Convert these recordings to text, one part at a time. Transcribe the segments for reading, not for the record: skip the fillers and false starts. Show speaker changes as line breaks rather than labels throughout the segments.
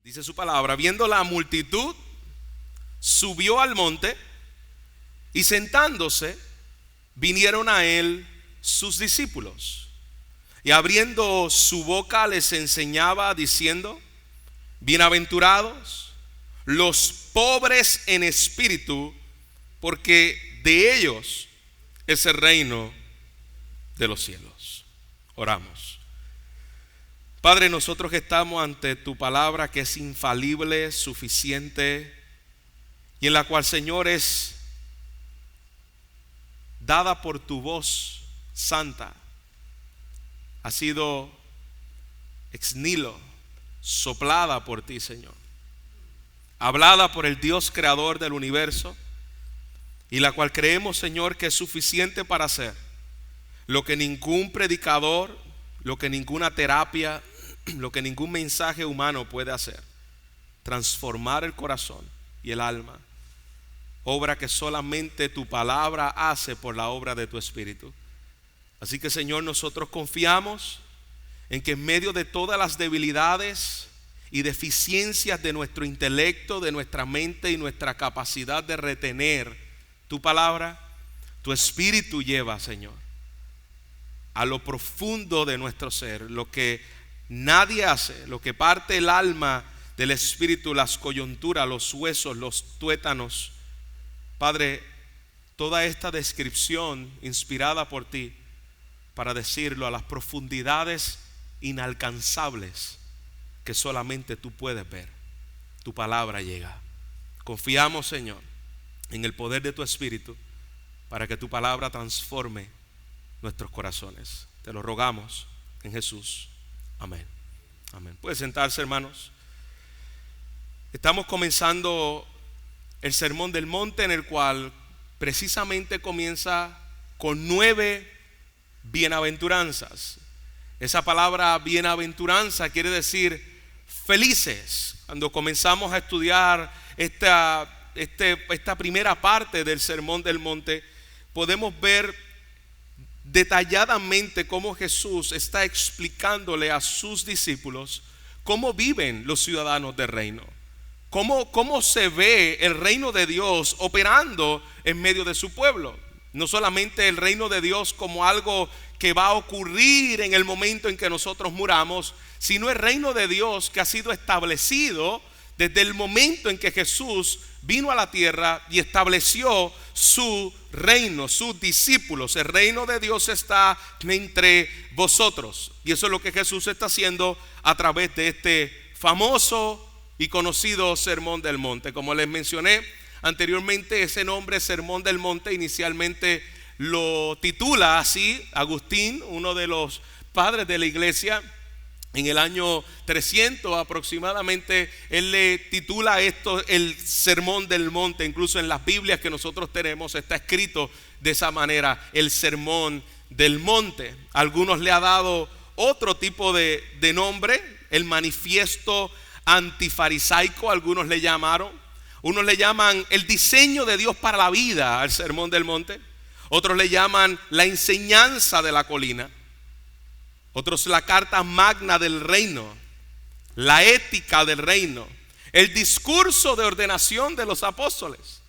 Dice su palabra: viendo la multitud, subió al monte y sentándose, vinieron a él sus discípulos. Y abriendo su boca les enseñaba diciendo: bienaventurados los pobres en espíritu, porque de ellos es el reino de los cielos. Oramos. Padre, nosotros que estamos ante tu palabra, que es infalible, suficiente, y en la cual, Señor, es dada por tu voz santa, ha sido ex nihilo, soplada por ti, Señor, hablada por el Dios creador del universo, y la cual creemos, Señor, que es suficiente para hacer lo que ningún predicador, lo que ninguna terapia, lo que ningún mensaje humano puede hacer: transformar el corazón y el alma, obra que solamente tu palabra hace por la obra de tu Espíritu. Así que, Señor, nosotros confiamos en que en medio de todas las debilidades y deficiencias de nuestro intelecto, de nuestra mente y nuestra capacidad de retener tu palabra, tu Espíritu lleva, Señor, a lo profundo de nuestro ser, lo que nadie hace, lo que parte el alma del Espíritu, las coyunturas, los huesos, los tuétanos. Padre, toda esta descripción inspirada por ti para decirlo a las profundidades inalcanzables que solamente tú puedes ver, tu palabra llega. Confiamos, Señor, en el poder de tu Espíritu para que tu palabra transforme nuestros corazones. Te lo rogamos en Jesús. Amén. Amén. Pueden sentarse, hermanos. Estamos comenzando el Sermón del Monte, en el cual precisamente comienza con 9 bienaventuranzas. Esa palabra bienaventuranza quiere decir felices. Cuando comenzamos a estudiar esta primera parte del Sermón del Monte, podemos ver detalladamente cómo Jesús está explicándole a sus discípulos cómo viven los ciudadanos del reino, cómo se ve el reino de Dios operando en medio de su pueblo. No solamente el reino de Dios como algo que va a ocurrir en el momento en que nosotros muramos, sino el reino de Dios que ha sido establecido desde el momento en que Jesús vino a la tierra y estableció su reino, sus discípulos. El reino de Dios está entre vosotros, y eso es lo que Jesús está haciendo a través de este famoso y conocido Sermón del Monte. Como les mencioné anteriormente, ese nombre Sermón del Monte inicialmente lo titula así Agustín, uno de los padres de la iglesia. En el año 300 aproximadamente, él le titula esto el Sermón del Monte. Incluso en las Biblias que nosotros tenemos está escrito de esa manera, el Sermón del Monte. Algunos le ha dado otro tipo de nombre, el manifiesto antifarisaico, algunos le llamaron. Unos le llaman el diseño de Dios para la vida al Sermón del Monte. Otros le llaman la enseñanza de la colina. Otros la carta magna del reino, la ética del reino, el discurso de ordenación de los apóstoles,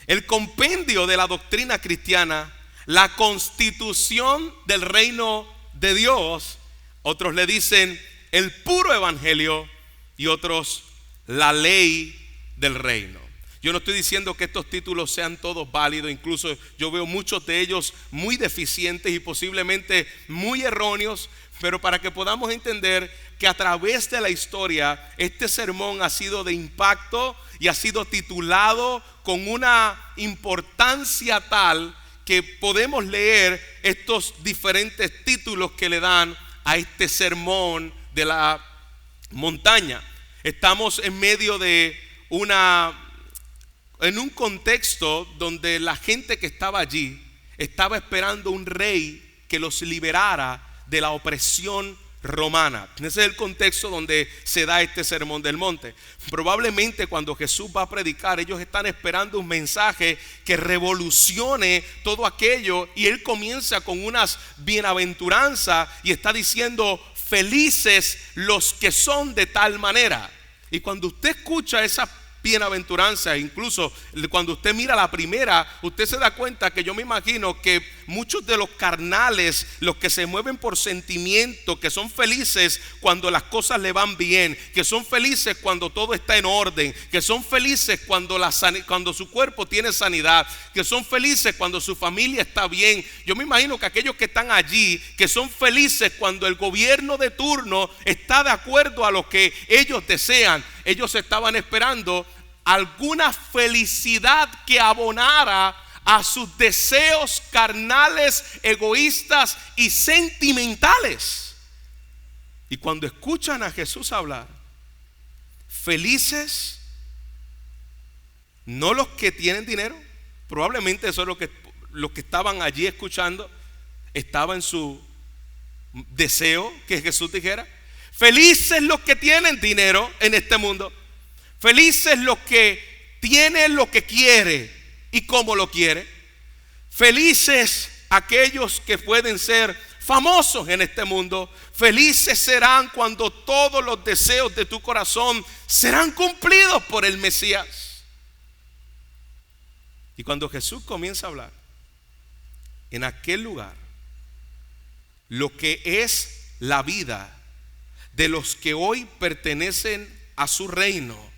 el compendio de la doctrina cristiana, la constitución del reino de Dios. Otros le dicen el puro evangelio y otros la ley del reino. Yo no estoy diciendo que estos títulos sean todos válidos, incluso yo veo muchos de ellos muy deficientes y posiblemente muy erróneos, pero para que podamos entender que a través de la historia este sermón ha sido de impacto y ha sido titulado con una importancia tal que podemos leer estos diferentes títulos que le dan a este sermón de la montaña. Estamos en medio de en un contexto donde la gente que estaba allí estaba esperando un rey que los liberara de la opresión romana. Ese es el contexto donde se da este Sermón del Monte. Probablemente cuando Jesús va a predicar, ellos están esperando un mensaje que revolucione todo aquello, y él comienza con unas bienaventuranzas y está diciendo: felices los que son de tal manera. Y cuando usted escucha esa bienaventuranza, incluso cuando usted mira la primera, usted se da cuenta que yo me imagino que muchos de los carnales, los que se mueven por sentimiento, que son felices cuando las cosas le van bien, que son felices cuando todo está en orden, que son felices cuando su cuerpo tiene sanidad, que son felices cuando su familia está bien. Yo me imagino que aquellos que están allí, que son felices cuando el gobierno de turno está de acuerdo a lo que ellos desean, ellos estaban esperando alguna felicidad que abonara a sus deseos carnales, egoístas y sentimentales. Y cuando escuchan a Jesús hablar, felices, no los que tienen dinero, probablemente eso es los que estaban allí escuchando, estaba en su deseo que Jesús dijera, felices los que tienen dinero en este mundo. Felices los que tienen lo que quiere y cómo lo quiere. Felices aquellos que pueden ser famosos en este mundo. Felices serán cuando todos los deseos de tu corazón serán cumplidos por el Mesías. Y cuando Jesús comienza a hablar, en aquel lugar, lo que es la vida de los que hoy pertenecen a su reino,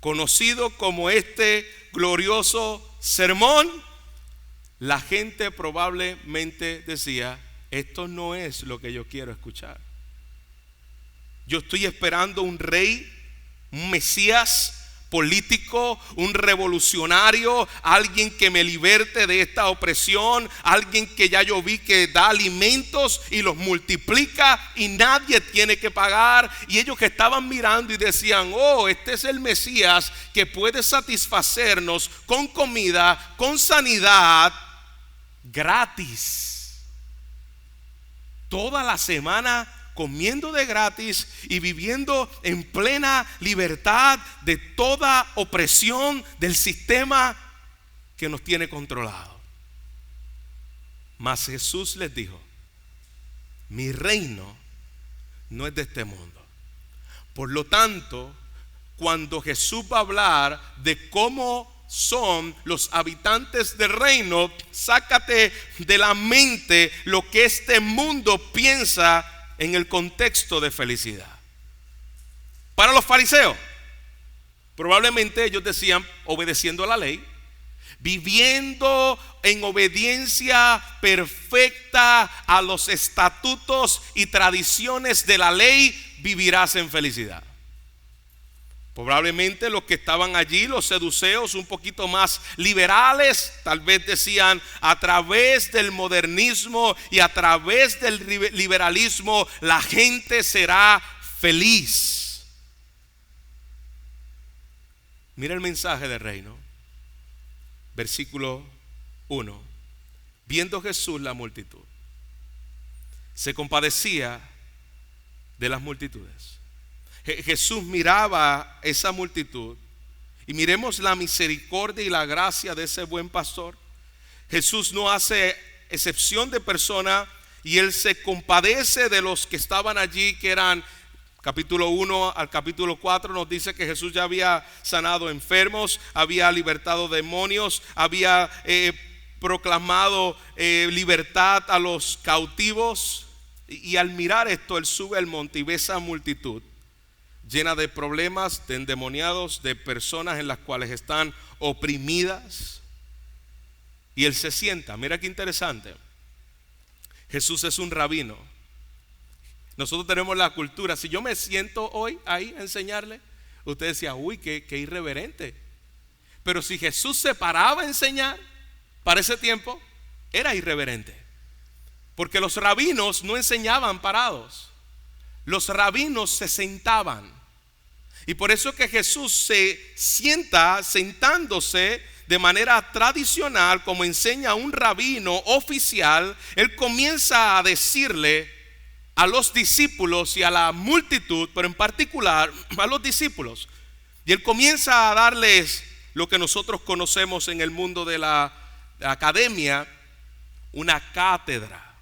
conocido como este glorioso sermón, la gente probablemente decía, esto no es lo que yo quiero escuchar. Yo estoy esperando un rey, un Mesías político, un revolucionario, alguien que me liberte de esta opresión, alguien que ya yo vi que da alimentos y los multiplica y nadie tiene que pagar. Y ellos que estaban mirando y decían, oh, este es el Mesías que puede satisfacernos con comida, con sanidad, gratis, toda la semana, comiendo de gratis y viviendo en plena libertad de toda opresión del sistema que nos tiene controlado. Mas Jesús les dijo, mi reino no es de este mundo. Por lo tanto, cuando Jesús va a hablar de cómo son los habitantes del reino, sácate de la mente lo que este mundo piensa en el contexto de felicidad. Para los fariseos, probablemente ellos decían, obedeciendo a la ley, viviendo en obediencia perfecta a los estatutos y tradiciones de la ley, vivirás en felicidad. Probablemente los que estaban allí, los seduceos un poquito más liberales, tal vez decían, a través del modernismo y a través del liberalismo la gente será feliz. Mira el mensaje del reino. Versículo 1. Viendo Jesús la multitud, se compadecía de las multitudes. Jesús miraba esa multitud y miremos la misericordia y la gracia de ese buen pastor. Jesús no hace excepción de persona y él se compadece de los que estaban allí, que eran, capítulo 1 al capítulo 4 nos dice que Jesús ya había sanado enfermos, había libertado demonios, había proclamado libertad a los cautivos. Y al mirar esto, él sube al monte y ve esa multitud llena de problemas, de endemoniados, de personas en las cuales están oprimidas. Y él se sienta. Mira qué interesante. Jesús es un rabino. Nosotros tenemos la cultura. Si yo me siento hoy ahí a enseñarle, usted decía, uy, qué irreverente. Pero si Jesús se paraba a enseñar, para ese tiempo, era irreverente. Porque los rabinos no enseñaban parados. Los rabinos se sentaban. Y por eso que Jesús se sienta sentándose de manera tradicional, como enseña un rabino oficial. Él comienza a decirle a los discípulos y a la multitud, pero en particular a los discípulos, y él comienza a darles lo que nosotros conocemos en el mundo de la academia, una cátedra.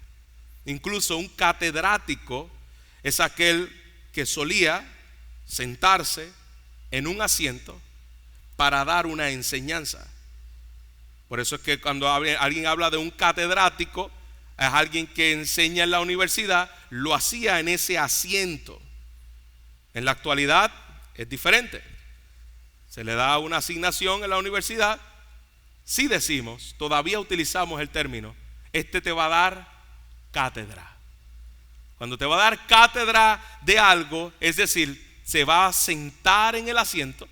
Incluso un catedrático es aquel que solía sentarse en un asiento para dar una enseñanza. Por eso es que cuando alguien habla de un catedrático, es alguien que enseña en la universidad, lo hacía en ese asiento. En la actualidad es diferente. Se le da una asignación en la universidad. Si decimos, todavía utilizamos el término, este te va a dar cátedra. Cuando te va a dar cátedra de algo, es decir, se va a sentar en el asiento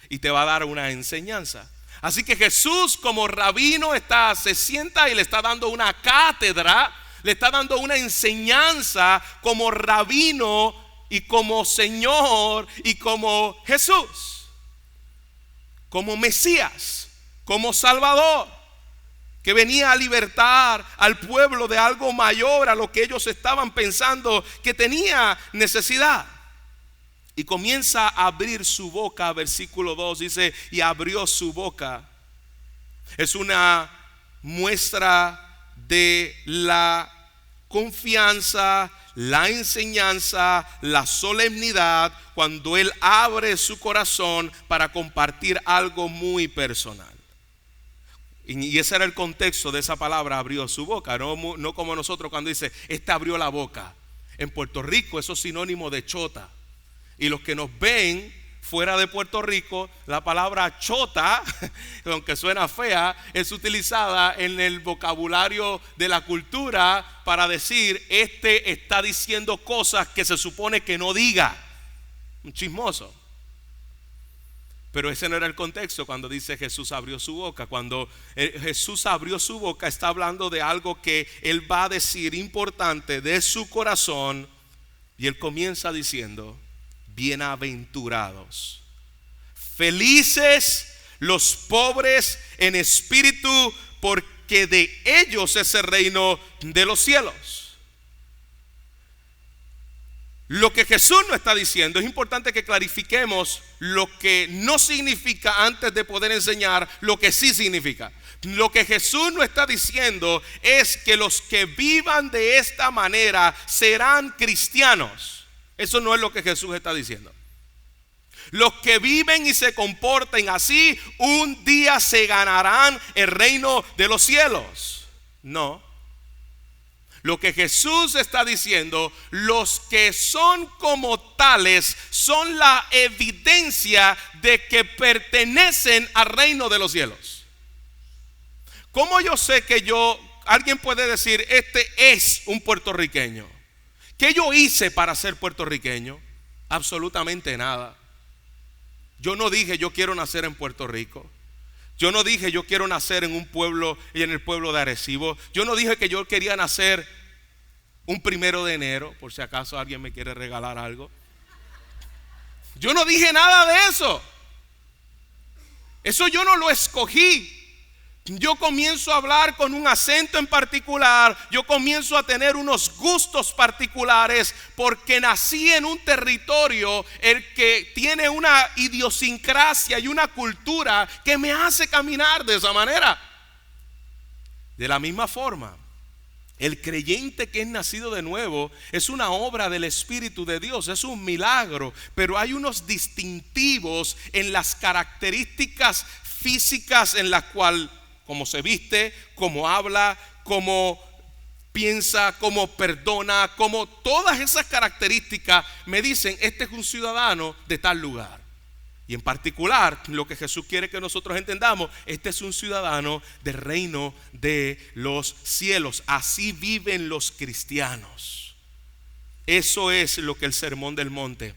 y te va a dar una enseñanza. Así que Jesús, como rabino, se sienta y le está dando una cátedra, le está dando una enseñanza como rabino y como Señor y como Jesús, como Mesías, como Salvador, que venía a libertar al pueblo de algo mayor a lo que ellos estaban pensando que tenía necesidad. Y comienza a abrir su boca, versículo 2 dice, y abrió su boca. Es una muestra de la confianza, la enseñanza, la solemnidad, cuando él abre su corazón para compartir algo muy personal. Y ese era el contexto de esa palabra, abrió su boca, no como nosotros cuando dice, abrió la boca. En Puerto Rico eso es sinónimo de chota. Y los que nos ven fuera de Puerto Rico, la palabra chota, aunque suena fea, es utilizada en el vocabulario de la cultura para decir, está diciendo cosas que se supone que no diga. Un chismoso. Pero ese no era el contexto cuando dice Jesús abrió su boca. Cuando Jesús abrió su boca, está hablando de algo que él va a decir importante de su corazón. Y él comienza diciendo, bienaventurados, felices los pobres en espíritu, porque de ellos es el reino de los cielos. Lo que Jesús no está diciendo, es importante que clarifiquemos lo que no significa antes de poder enseñar lo que sí significa. Lo que Jesús no está diciendo es que los que vivan de esta manera serán cristianos. Eso no es lo que Jesús está diciendo. Los que viven y se comporten así, un día se ganarán el reino de los cielos. No. Lo que Jesús está diciendo, los que son como tales son la evidencia de que pertenecen al reino de los cielos. ¿Cómo yo sé que alguien puede decir, este es un puertorriqueño? ¿Qué yo hice para ser puertorriqueño? Absolutamente nada. Yo no dije yo quiero nacer en Puerto Rico. Yo no dije yo quiero nacer en un pueblo y en el pueblo de Arecibo. Yo no dije que yo quería nacer un 1 de enero, por si acaso alguien me quiere regalar algo. Yo no dije nada de eso. Eso yo no lo escogí. Yo comienzo a hablar con un acento en particular. Yo comienzo a tener unos gustos particulares porque nací en un territorio el que tiene una idiosincrasia y una cultura que me hace caminar de esa manera. De la misma forma, el creyente que es nacido de nuevo es una obra del Espíritu de Dios, es un milagro, pero hay unos distintivos en las características físicas en las cuales, cómo se viste, cómo habla, cómo piensa, cómo perdona, como todas esas características me dicen, este es un ciudadano de tal lugar. Y en particular, lo que Jesús quiere que nosotros entendamos, este es un ciudadano del reino de los cielos. Así viven los cristianos. Eso es lo que el Sermón del Monte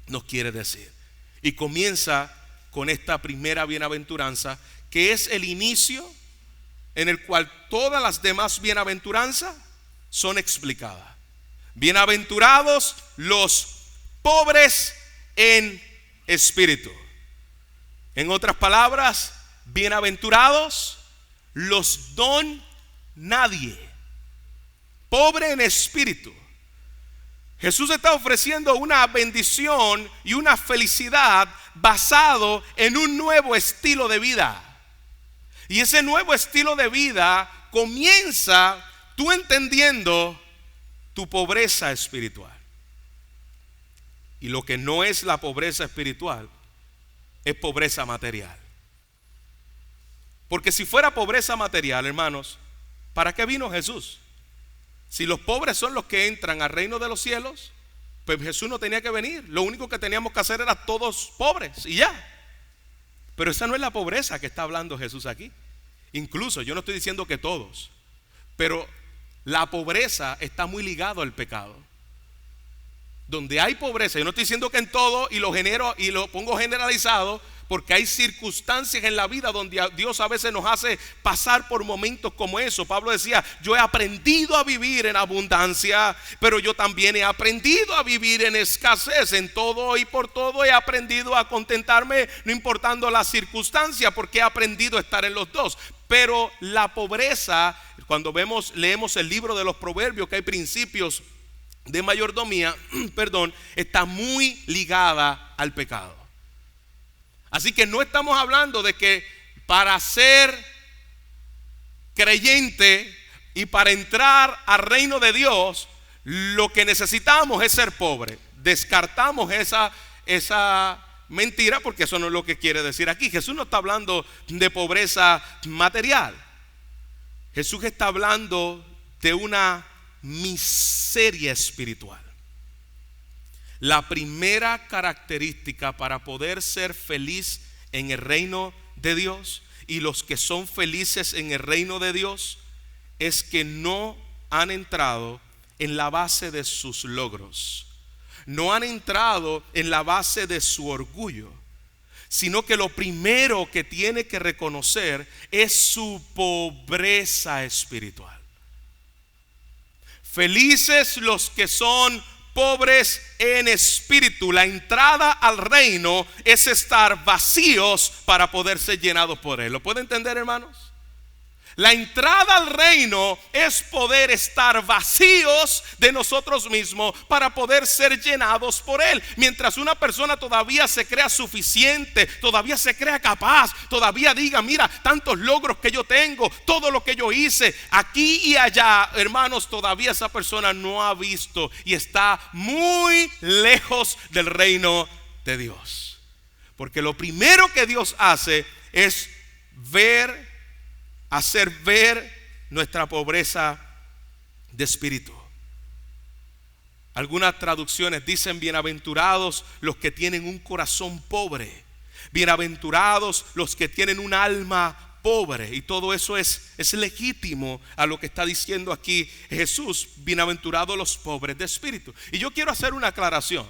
nos quiere decir. Y comienza con esta primera bienaventuranza, que es el inicio en el cual todas las demás bienaventuranzas son explicadas. Bienaventurados los pobres en espíritu. En otras palabras, bienaventurados los don nadie. Pobre en espíritu. Jesús está ofreciendo una bendición y una felicidad basado en un nuevo estilo de vida. Y ese nuevo estilo de vida comienza tú entendiendo tu pobreza espiritual. Y lo que no es la pobreza espiritual es pobreza material. Porque si fuera pobreza material, hermanos, ¿para qué vino Jesús? Si los pobres son los que entran al reino de los cielos, pues Jesús no tenía que venir. Lo único que teníamos que hacer era todos pobres y ya. Pero esa no es la pobreza que está hablando Jesús aquí. Incluso yo no estoy diciendo que todos, pero la pobreza está muy ligado al pecado. Donde hay pobreza, yo no estoy diciendo que en todo, y lo pongo generalizado, porque hay circunstancias en la vida donde Dios a veces nos hace pasar por momentos como eso. Pablo decía: yo he aprendido a vivir en abundancia, pero yo también he aprendido a vivir en escasez. En todo y por todo he aprendido a contentarme, no importando la circunstancia, porque he aprendido a estar en los dos. Pero la pobreza, cuando leemos el libro de los Proverbios, que hay principios de mayordomía, está muy ligada al pecado. Así que no estamos hablando de que para ser creyente y para entrar al reino de Dios lo que necesitamos es ser pobre. Descartamos esa mentira, porque eso no es lo que quiere decir aquí. Jesús no está hablando de pobreza material. Jesús está hablando de una miseria espiritual. La primera característica para poder ser feliz en el reino de Dios, y los que son felices en el reino de Dios, es que no han entrado en la base de sus logros, no han entrado en la base de su orgullo, sino que lo primero que tiene que reconocer es su pobreza espiritual. Felices los que son pobres en espíritu. La entrada al reino es estar vacíos para poder ser llenados por Él. ¿Lo puede entender, hermanos? La entrada al reino es poder estar vacíos de nosotros mismos para poder ser llenados por Él. Mientras una persona todavía se crea suficiente, todavía se crea capaz, todavía diga: mira, tantos logros que yo tengo, todo lo que yo hice aquí y allá, hermanos, todavía esa persona no ha visto y está muy lejos del reino de Dios. Porque lo primero que Dios hace es hacer ver nuestra pobreza de espíritu. Algunas traducciones dicen: bienaventurados los que tienen un corazón pobre, bienaventurados los que tienen un alma pobre. Y todo eso es legítimo a lo que está diciendo aquí Jesús: bienaventurados los pobres de espíritu. Y yo quiero hacer una aclaración.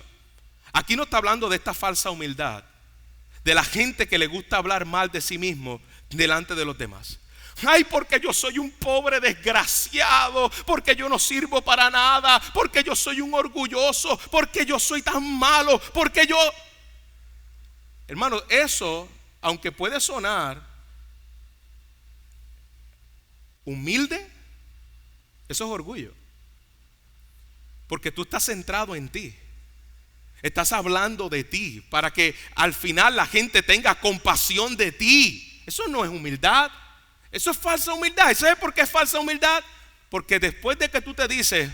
Aquí no está hablando de esta falsa humildad, de la gente que le gusta hablar mal de sí mismo delante de los demás. Ay, porque yo soy un pobre desgraciado, porque yo no sirvo para nada, porque yo soy un orgulloso, porque yo soy tan malo, porque yo... Hermano, eso, aunque puede sonar humilde, eso es orgullo. Porque tú estás centrado en ti. Estás hablando de ti para que al final la gente tenga compasión de ti. Eso no es humildad. Eso es falsa humildad. ¿Y sabes por qué es falsa humildad? Porque después de que tú te dices: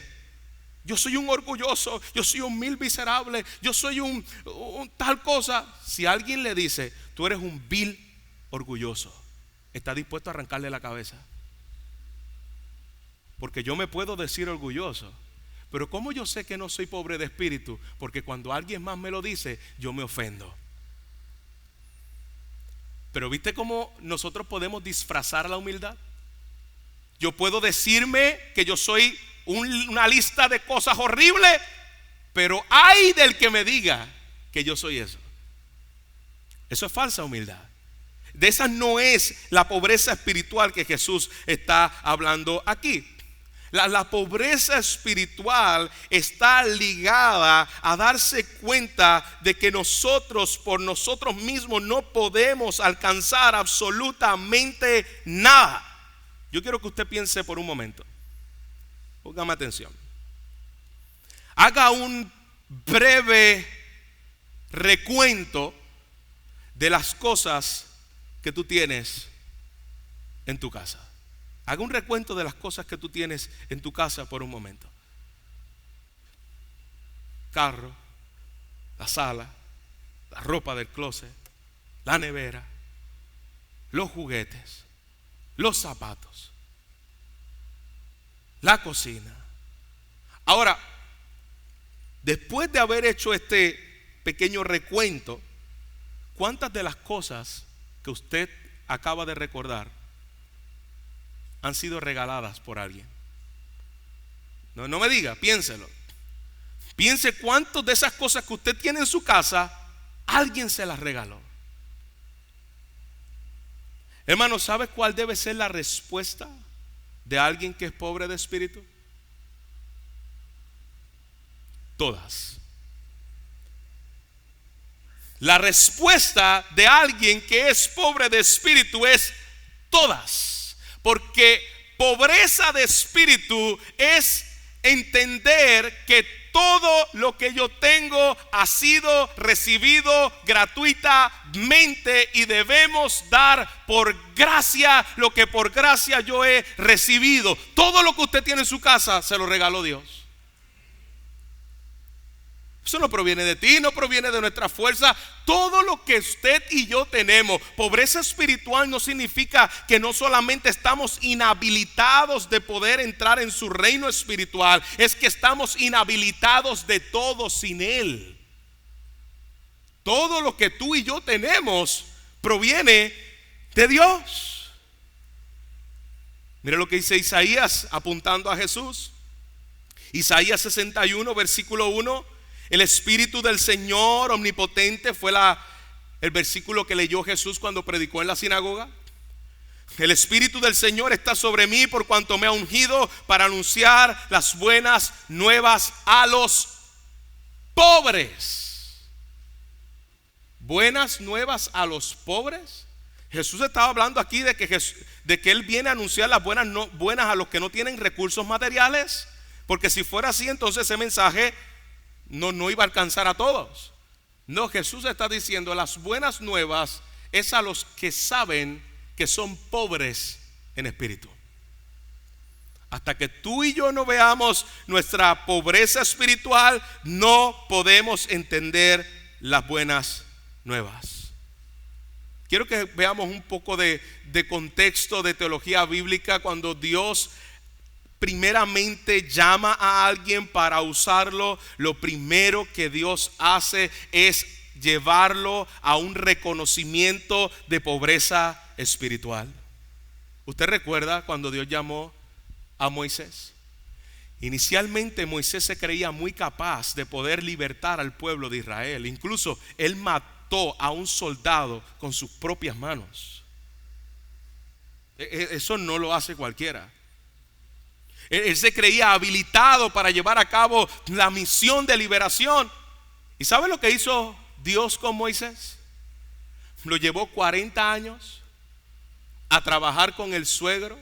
yo soy un orgulloso, yo soy un vil miserable, yo soy un tal cosa, si alguien le dice: tú eres un vil orgulloso, está dispuesto a arrancarle la cabeza. Porque yo me puedo decir orgulloso, pero ¿cómo yo sé que no soy pobre de espíritu? Porque cuando alguien más me lo dice, yo me ofendo. Pero ¿viste cómo nosotros podemos disfrazar la humildad? Yo puedo decirme que yo soy una lista de cosas horribles, pero ay del que me diga que yo soy eso. Eso es falsa humildad. De esa no es la pobreza espiritual que Jesús está hablando aquí. La pobreza espiritual está ligada a darse cuenta de que nosotros por nosotros mismos no podemos alcanzar absolutamente nada. Yo quiero que usted piense por un momento. Póngame atención. Haga un breve recuento de las cosas que tú tienes en tu casa. Haga un recuento de las cosas que tú tienes en tu casa por un momento. Carro, la sala, la ropa del closet, la nevera, los juguetes, los zapatos, la cocina. Ahora, después de haber hecho este pequeño recuento, ¿cuántas de las cosas que usted acaba de recordar han sido regaladas por alguien? No me diga, piénselo. Piense cuántas de esas cosas que usted tiene en su casa, alguien se las regaló. Hermano, ¿sabe cuál debe ser la respuesta de alguien que es pobre de espíritu? Todas. La respuesta de alguien que es pobre de espíritu es todas. Porque pobreza de espíritu es entender que todo lo que yo tengo ha sido recibido gratuitamente y debemos dar por gracia lo que por gracia yo he recibido. Todo lo que usted tiene en su casa se lo regaló Dios. Eso no proviene de ti, no proviene de nuestra fuerza. Todo lo que usted y yo tenemos. Pobreza espiritual no significa que no solamente estamos inhabilitados de poder entrar en su reino espiritual, es que estamos inhabilitados de todo sin Él. Todo lo que tú y yo tenemos proviene de Dios. Mire lo que dice Isaías apuntando a Jesús. Isaías 61 versículo 1. El Espíritu del Señor omnipotente fue el versículo que leyó Jesús cuando predicó en la sinagoga. El Espíritu del Señor está sobre mí por cuanto me ha ungido para anunciar las buenas nuevas a los pobres. ¿Buenas nuevas a los pobres? Jesús estaba hablando aquí de que Él viene a anunciar las buenas a los que no tienen recursos materiales. Porque si fuera así, entonces ese mensaje no iba a alcanzar a todos. No, Jesús está diciendo las buenas nuevas es a los que saben que son pobres en espíritu. Hasta que tú y yo no veamos nuestra pobreza espiritual, no podemos entender las buenas nuevas. Quiero que veamos un poco de contexto de teología bíblica cuando Dios primeramente llama a alguien para usarlo. Lo primero que Dios hace es llevarlo a un reconocimiento de pobreza espiritual. ¿Usted recuerda cuando Dios llamó a Moisés? Inicialmente Moisés se creía muy capaz de poder libertar al pueblo de Israel. Incluso él mató a un soldado con sus propias manos. Eso no lo hace cualquiera. Él se creía habilitado para llevar a cabo la misión de liberación. ¿Y sabe lo que hizo Dios con Moisés? Lo llevó 40 años a trabajar con el suegro.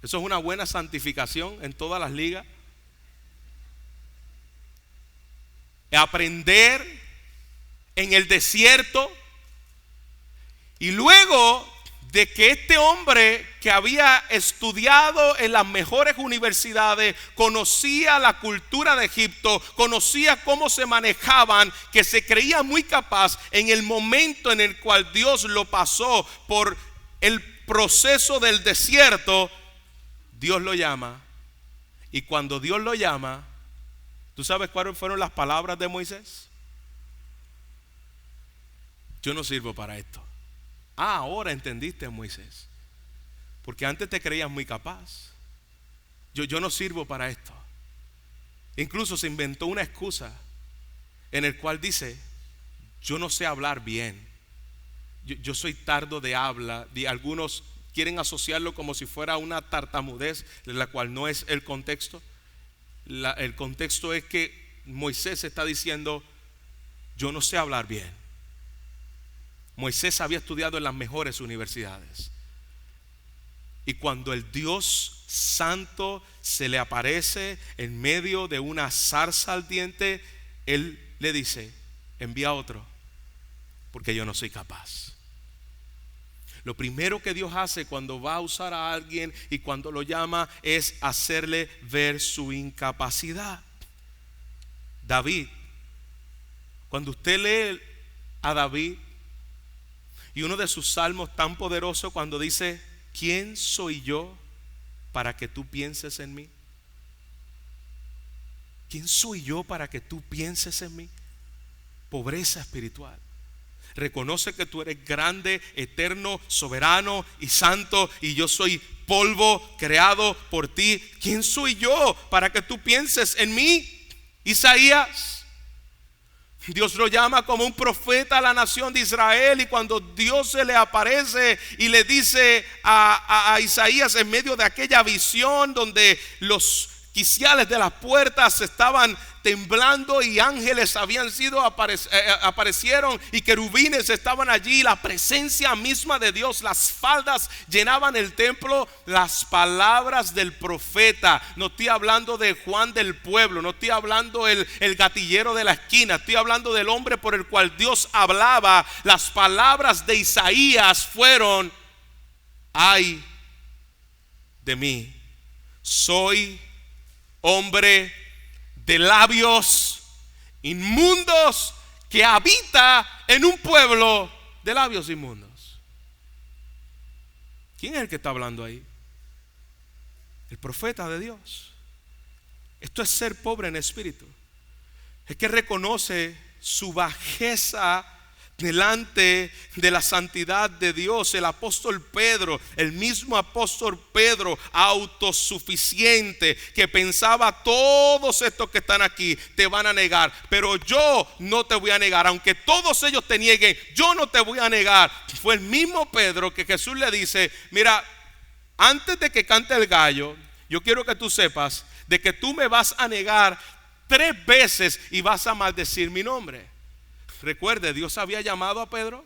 Eso es una buena santificación en todas las ligas. Aprender en el desierto. Y luego de que este hombre que había estudiado en las mejores universidades, conocía la cultura de Egipto, conocía cómo se manejaban, que se creía muy capaz, en el momento en el cual Dios lo pasó por el proceso del desierto, Dios lo llama. Y cuando Dios lo llama, ¿tú sabes cuáles fueron las palabras de Moisés? Yo no sirvo para esto. Ahora entendiste, Moisés, porque antes te creías muy capaz. Yo no sirvo para esto. Incluso se inventó una excusa en el cual dice: yo no sé hablar bien, yo soy tardo de habla. Y algunos quieren asociarlo como si fuera una tartamudez, la cual no es el contexto. El contexto es que Moisés está diciendo: yo no sé hablar bien. Moisés había estudiado en las mejores universidades. Y cuando el Dios Santo se le aparece en medio de una zarza ardiente, Él le dice: envía a otro, porque yo no soy capaz. Lo primero que Dios hace cuando va a usar a alguien y cuando lo llama es hacerle ver su incapacidad. David, cuando usted lee a David, Y uno de sus salmos tan poderosos cuando dice: ¿quién soy yo para que tú pienses en mí? ¿Quién soy yo para que tú pienses en mí? Pobreza espiritual. Reconoce que tú eres grande, eterno, soberano y santo, y yo soy polvo creado por ti. ¿Quién soy yo para que tú pienses en mí? Isaías, Dios lo llama como un profeta a la nación de Israel, y cuando Dios se le aparece y le dice a Isaías en medio de aquella visión donde los quiciales de las puertas estaban temblando y ángeles habían sido aparecieron y querubines estaban allí, la presencia misma de Dios, las faldas llenaban el templo, las palabras del profeta. No estoy hablando de Juan del pueblo, no estoy hablando el gatillero de la esquina, estoy hablando del hombre por el cual Dios hablaba. Las palabras de Isaías fueron: ay de mí, soy hombre de labios inmundos que habita en un pueblo de labios inmundos. ¿Quién es el que está hablando ahí? El profeta de Dios. Esto es ser pobre en espíritu. Es que reconoce su bajeza delante de la santidad de Dios. El apóstol Pedro, el mismo apóstol Pedro, autosuficiente, que pensaba: todos estos que están aquí te van a negar, pero yo no te voy a negar. Aunque todos ellos te nieguen, yo no te voy a negar. Fue el mismo Pedro que Jesús le dice: mira, antes de que cante el gallo, yo quiero que tú sepas de que tú me vas a negar 3 veces y vas a maldecir mi nombre. Recuerde, Dios había llamado a Pedro,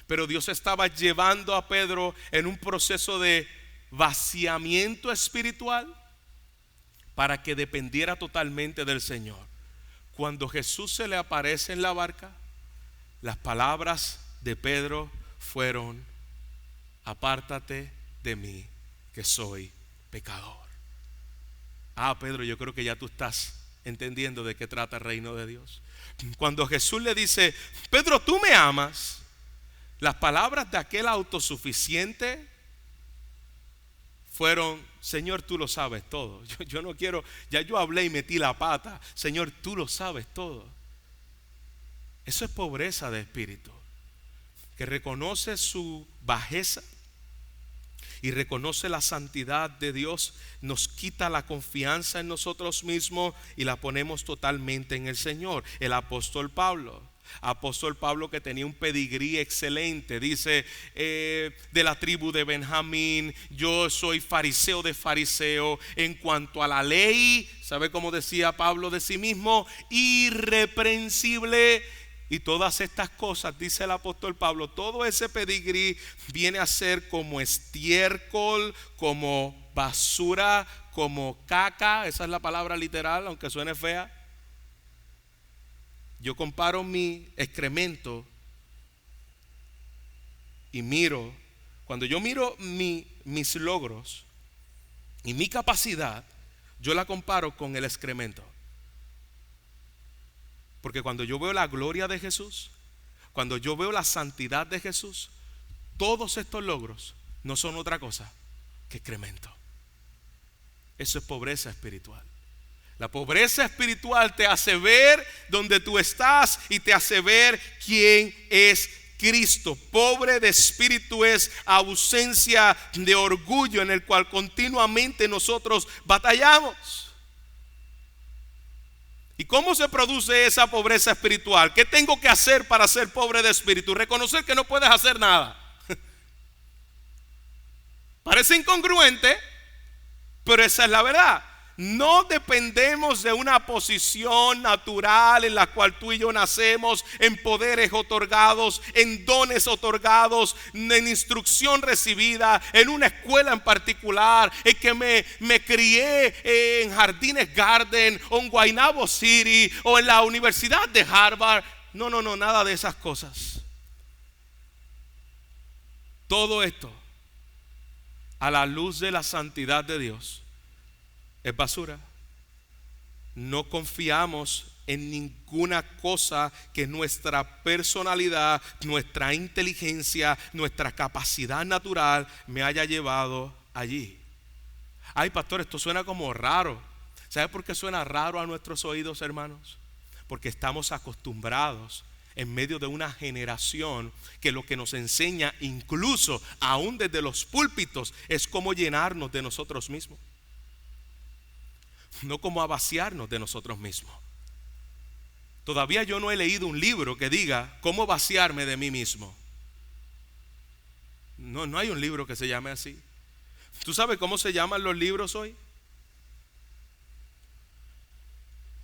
pero Dios estaba llevando a Pedro en un proceso de vaciamiento espiritual para que dependiera totalmente del Señor. Cuando Jesús se le aparece en la barca, las palabras de Pedro fueron: apártate de mí, que soy pecador. Pedro, yo creo que ya tú estás entendiendo de qué trata el reino de Dios. Cuando Jesús le dice: Pedro, ¿tú me amas?, las palabras de aquel autosuficiente fueron: Señor, tú lo sabes todo. Yo no quiero, ya yo hablé y metí la pata. Señor, tú lo sabes todo. Eso es pobreza de espíritu, que reconoce su bajeza y reconoce la santidad de Dios. Nos quita la confianza en nosotros mismos y la ponemos totalmente en el Señor. El apóstol Pablo que tenía un pedigrí excelente, dice: de la tribu de Benjamín, yo soy fariseo de fariseo. En cuanto a la ley, ¿sabe cómo decía Pablo de sí mismo? Irreprensible. Y todas estas cosas, dice el apóstol Pablo, todo ese pedigrí viene a ser como estiércol, como basura, como caca. Esa es la palabra literal, aunque suene fea. Yo comparo mi excremento y miro, cuando yo miro mis logros y mi capacidad, yo la comparo con el excremento. Porque cuando yo veo la gloria de Jesús, cuando yo veo la santidad de Jesús, todos estos logros no son otra cosa que excremento. Eso es pobreza espiritual. La pobreza espiritual te hace ver donde tú estás y te hace ver quién es Cristo. Pobre de espíritu es ausencia de orgullo, en el cual continuamente nosotros batallamos. ¿Y cómo se produce esa pobreza espiritual? ¿Qué tengo que hacer para ser pobre de espíritu? Reconocer que no puedes hacer nada. Parece incongruente, pero esa es la verdad. No dependemos de una posición natural en la cual tú y yo nacemos, en poderes otorgados, en dones otorgados, en instrucción recibida, en una escuela en particular, en que me crié en Jardines Garden o en Guaynabo City o en la Universidad de Harvard. No, nada de esas cosas. Todo esto, a la luz de la santidad de Dios, es basura. No confiamos en ninguna cosa que nuestra personalidad, nuestra inteligencia, nuestra capacidad natural me haya llevado allí. Ay, pastor, esto suena como raro. ¿Sabe por qué suena raro a nuestros oídos, hermanos? Porque estamos acostumbrados en medio de una generación que lo que nos enseña, incluso aún desde los púlpitos, es cómo llenarnos de nosotros mismos, no cómo vaciarnos de nosotros mismos. Todavía yo no he leído un libro que diga cómo vaciarme de mí mismo. No hay un libro que se llame así. ¿Tú sabes cómo se llaman los libros hoy?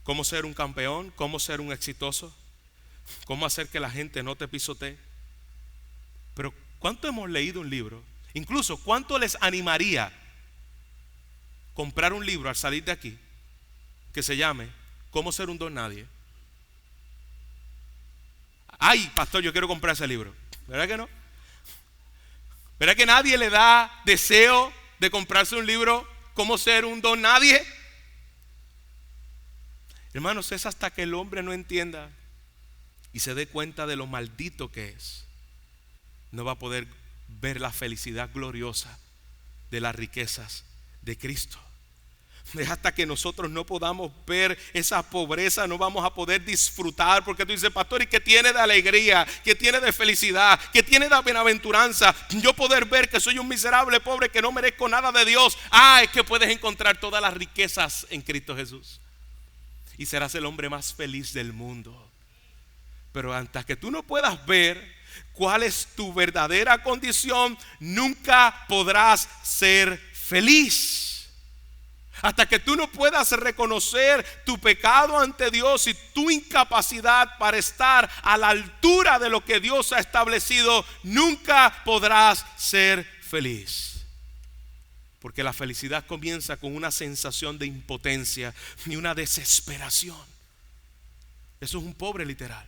Cómo ser un campeón, cómo ser un exitoso, cómo hacer que la gente no te pisotee. Pero ¿cuánto hemos leído un libro? Incluso, ¿cuánto les animaría comprar un libro al salir de aquí que se llame Cómo ser un don nadie? Ay, pastor, yo quiero comprar ese libro. ¿Verdad que no? ¿Verdad que nadie le da deseo de comprarse un libro Cómo ser un don nadie? Hermanos, es hasta que el hombre no entienda y se dé cuenta de lo maldito que es, no va a poder ver la felicidad gloriosa de las riquezas de Cristo. Es hasta que nosotros no podamos ver esa pobreza, no vamos a poder disfrutar. Porque tú dices, pastor, ¿y qué tiene de alegría? ¿Qué tiene de felicidad? ¿Qué tiene de bienaventuranza? Yo poder ver que soy un miserable pobre que no merezco nada de Dios. Es que puedes encontrar todas las riquezas en Cristo Jesús y serás el hombre más feliz del mundo. Pero hasta que tú no puedas ver cuál es tu verdadera condición, nunca podrás ser feliz. Hasta que tú no puedas reconocer tu pecado ante Dios y tu incapacidad para estar a la altura de lo que Dios ha establecido, nunca podrás ser feliz. Porque la felicidad comienza con una sensación de impotencia y una desesperación. Eso es un pobre literal.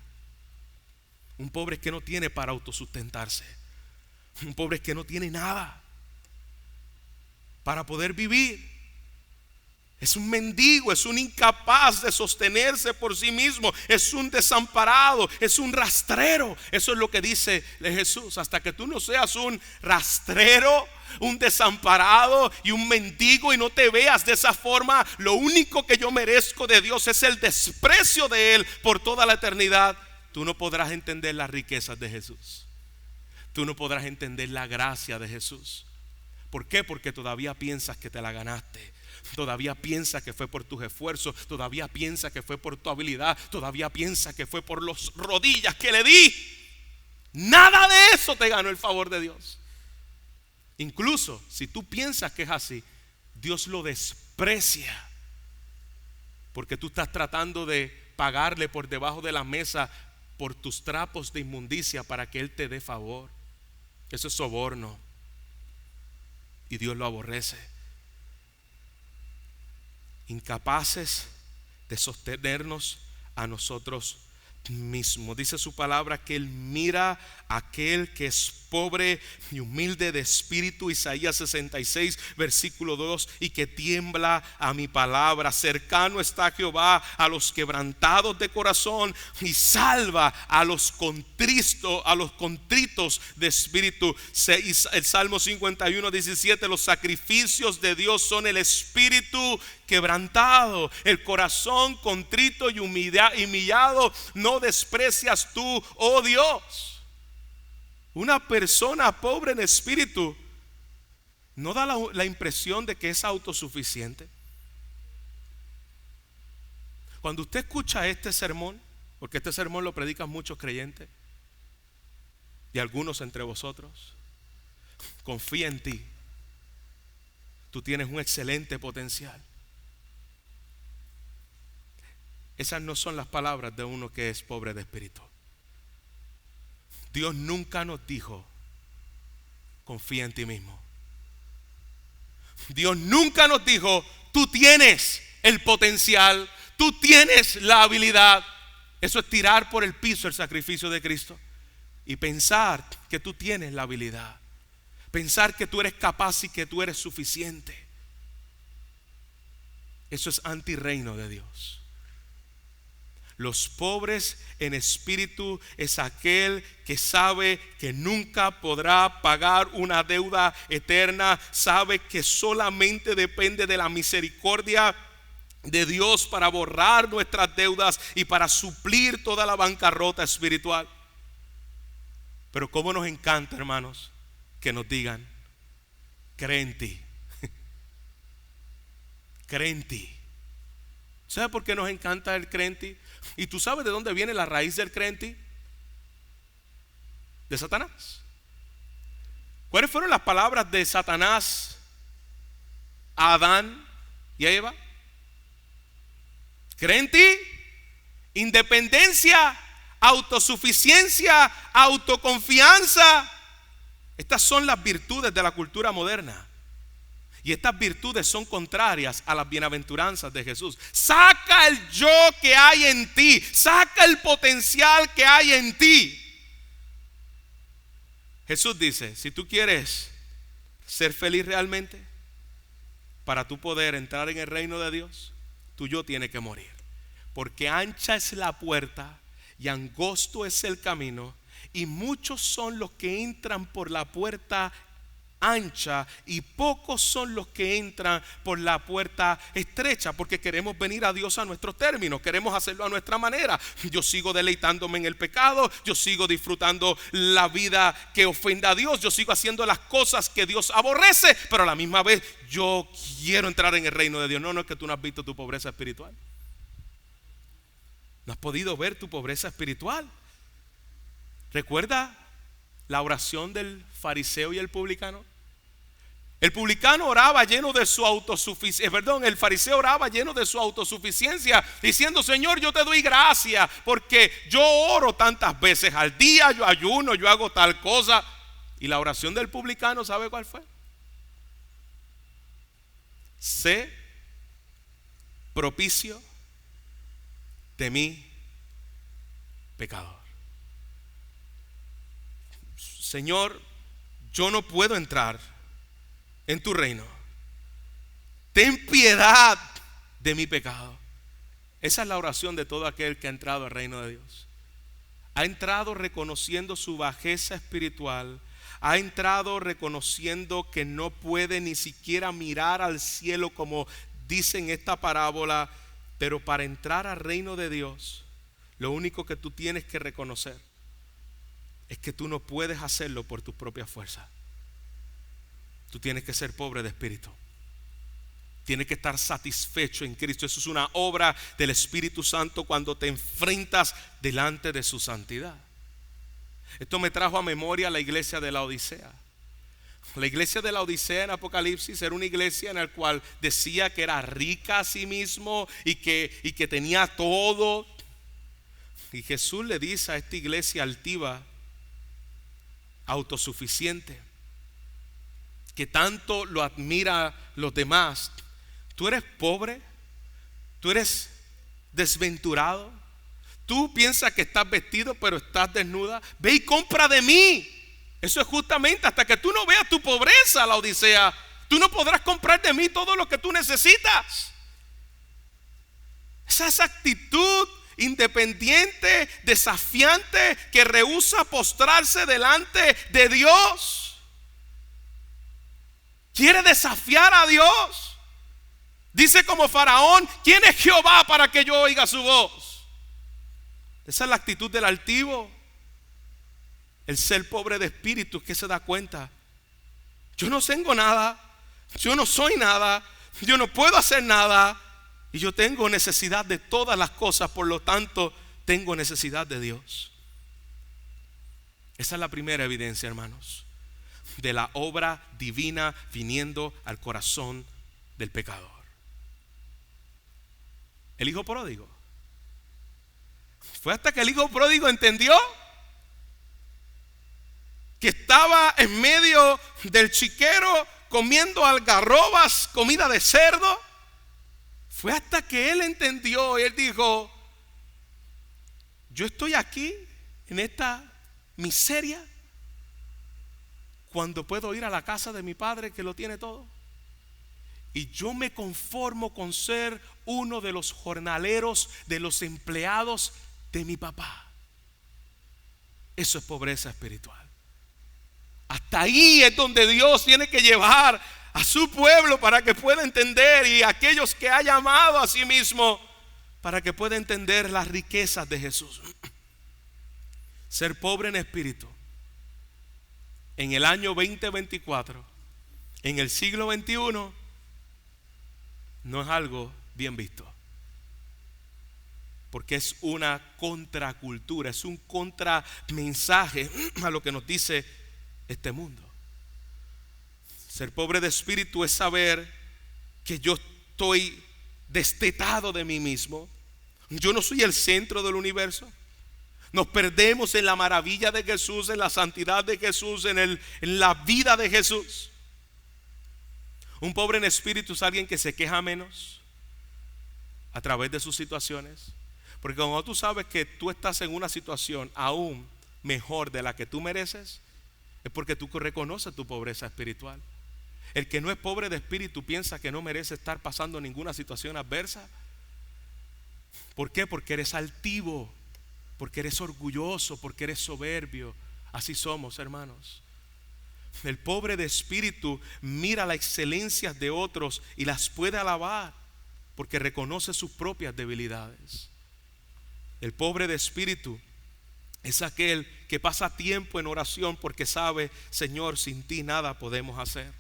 Un pobre que no tiene para autosustentarse. Un pobre que no tiene nada para poder vivir. Es un mendigo, es un incapaz de sostenerse por sí mismo, es un desamparado, es un rastrero. Eso es lo que dice Jesús. Hasta que tú no seas un rastrero, un desamparado y un mendigo y no te veas de esa forma, lo único que yo merezco de Dios es el desprecio de Él por toda la eternidad, tú no podrás entender las riquezas de Jesús. Tú no podrás entender la gracia de Jesús. ¿Por qué? Porque todavía piensas que te la ganaste. Todavía piensa que fue por tus esfuerzos. Todavía piensa que fue por tu habilidad. Todavía piensa que fue por las rodillas que le di. Nada de eso te ganó el favor de Dios. Incluso si tú piensas que es así, Dios lo desprecia, porque tú estás tratando de pagarle por debajo de la mesa por tus trapos de inmundicia para que Él te dé favor. Eso es soborno y Dios lo aborrece. Incapaces de sostenernos a nosotros mismos. Dice su palabra que Él mira a aquel que es pobre y humilde de espíritu, Isaías 66 versículo 2, y que tiembla a mi palabra. Cercano está Jehová a los quebrantados de corazón y salva a los contritos de espíritu. El Salmo 51 17, los sacrificios de Dios son el espíritu quebrantado, el corazón contrito y humillado no desprecias tú, oh Dios. Una persona pobre en espíritu no da la impresión de que es autosuficiente. Cuando usted escucha este sermón, porque este sermón lo predican muchos creyentes y algunos entre vosotros, confía en ti. Tú tienes un excelente potencial. Esas no son las palabras de uno que es pobre de espíritu. Dios nunca nos dijo, confía en ti mismo. Dios nunca nos dijo, tú tienes el potencial, tú tienes la habilidad. Eso es tirar por el piso el sacrificio de Cristo y pensar que tú tienes la habilidad, pensar que tú eres capaz y que tú eres suficiente. Eso es antirreino de Dios. Los pobres en espíritu es aquel que sabe que nunca podrá pagar una deuda eterna, sabe que solamente depende de la misericordia de Dios para borrar nuestras deudas y para suplir toda la bancarrota espiritual. Pero cómo nos encanta, hermanos, que nos digan: cree en ti, cree en ti. ¿Sabe por qué nos encanta el cree en ti? ¿Y tú sabes de dónde viene la raíz del cree en ti? De Satanás. ¿Cuáles fueron las palabras de Satanás a Adán y a Eva? Cree en ti, independencia, autosuficiencia, autoconfianza. Estas son las virtudes de la cultura moderna. Y estas virtudes son contrarias a las bienaventuranzas de Jesús. Saca el yo que hay en ti. Saca el potencial que hay en ti. Jesús dice: si tú quieres ser feliz realmente, para tú poder entrar en el reino de Dios, tu yo tiene que morir. Porque ancha es la puerta y angosto es el camino, y muchos son los que entran por la puerta ancha y pocos son los que entran por la puerta estrecha, porque queremos venir a Dios a nuestros términos, queremos hacerlo a nuestra manera. Yo sigo deleitándome en el pecado, yo sigo disfrutando la vida que ofenda a Dios, yo sigo haciendo las cosas que Dios aborrece, pero a la misma vez yo quiero entrar en el reino de Dios. No, es que tú no has visto tu pobreza espiritual. No has podido ver tu pobreza espiritual. ¿Recuerda la oración del fariseo y el publicano? El publicano oraba lleno de su autosuficiencia, el fariseo oraba lleno de su autosuficiencia, diciendo: Señor, yo te doy gracias porque yo oro tantas veces al día, yo ayuno, yo hago tal cosa. Y la oración del publicano, ¿sabe cuál fue? Sé propicio de mí, pecador. Señor, yo no puedo entrar en tu reino. Ten piedad de mi pecado. Esa es la oración de todo aquel que ha entrado al reino de Dios. Ha entrado reconociendo su bajeza espiritual. Ha entrado reconociendo que no puede ni siquiera mirar al cielo, como dice en esta parábola. Pero para entrar al reino de Dios, lo único que tú tienes que reconocer es que tú no puedes hacerlo por tus propias fuerzas. Tú tienes que ser pobre de espíritu. Tienes que estar satisfecho en Cristo. Eso es una obra del Espíritu Santo cuando te enfrentas delante de su santidad. Esto me trajo a memoria la iglesia de la Odisea. La iglesia de la Odisea en Apocalipsis era una iglesia en la cual decía que era rica a sí mismo y que tenía todo. Y Jesús le dice a esta iglesia altiva, autosuficiente, que tanto lo admira los demás: tú eres pobre, tú eres desventurado, tú piensas que estás vestido pero estás desnuda. Ve y compra de mí. Eso es justamente hasta que tú no veas tu pobreza, la Odisea, tú no podrás comprar de mí todo lo que tú necesitas. Esa actitud independiente, desafiante, que rehúsa postrarse delante de Dios. Quiere desafiar a Dios. Dice como Faraón: ¿quién es Jehová para que yo oiga su voz? Esa es la actitud del altivo. El ser pobre de espíritu, que se da cuenta: yo no tengo nada, yo no soy nada, yo no puedo hacer nada, y yo tengo necesidad de todas las cosas, por lo tanto tengo necesidad de Dios. Esa es la primera evidencia, hermanos, de la obra divina viniendo al corazón del pecador. El hijo pródigo. Fue hasta que el hijo pródigo entendió que estaba en medio del chiquero comiendo algarrobas, comida de cerdo. Fue hasta que él entendió y él dijo: yo estoy aquí en esta miseria cuando puedo ir a la casa de mi padre que lo tiene todo. y yo me conformo con ser uno de los jornaleros, de los empleados de mi papá. Eso es pobreza espiritual. Hasta ahí es donde Dios tiene que llevar a su pueblo para que pueda entender, y a aquellos que ha llamado a sí mismo para que pueda entender las riquezas de Jesús. Ser pobre en espíritu en el año 2024, en el siglo XXI, no es algo bien visto, porque es una contracultura, es un contramensaje a lo que nos dice este mundo. Ser pobre de espíritu es saber que yo estoy destetado de mí mismo. Yo no soy el centro del universo. Nos perdemos en la maravilla de Jesús, en la santidad de Jesús, en la vida de Jesús. Un pobre en espíritu es alguien que se queja menos a través de sus situaciones. Porque cuando tú sabes que tú estás en una situación aún mejor de la que tú mereces, es porque tú reconoces tu pobreza espiritual. El que no es pobre de espíritu piensa que no merece estar pasando ninguna situación adversa. ¿Por qué? Porque eres altivo, porque eres orgulloso, porque eres soberbio. Así somos, hermanos. El pobre de espíritu mira las excelencias de otros y las puede alabar, porque reconoce sus propias debilidades. El pobre de espíritu es aquel que pasa tiempo en oración porque sabe: Señor, sin ti nada podemos hacer.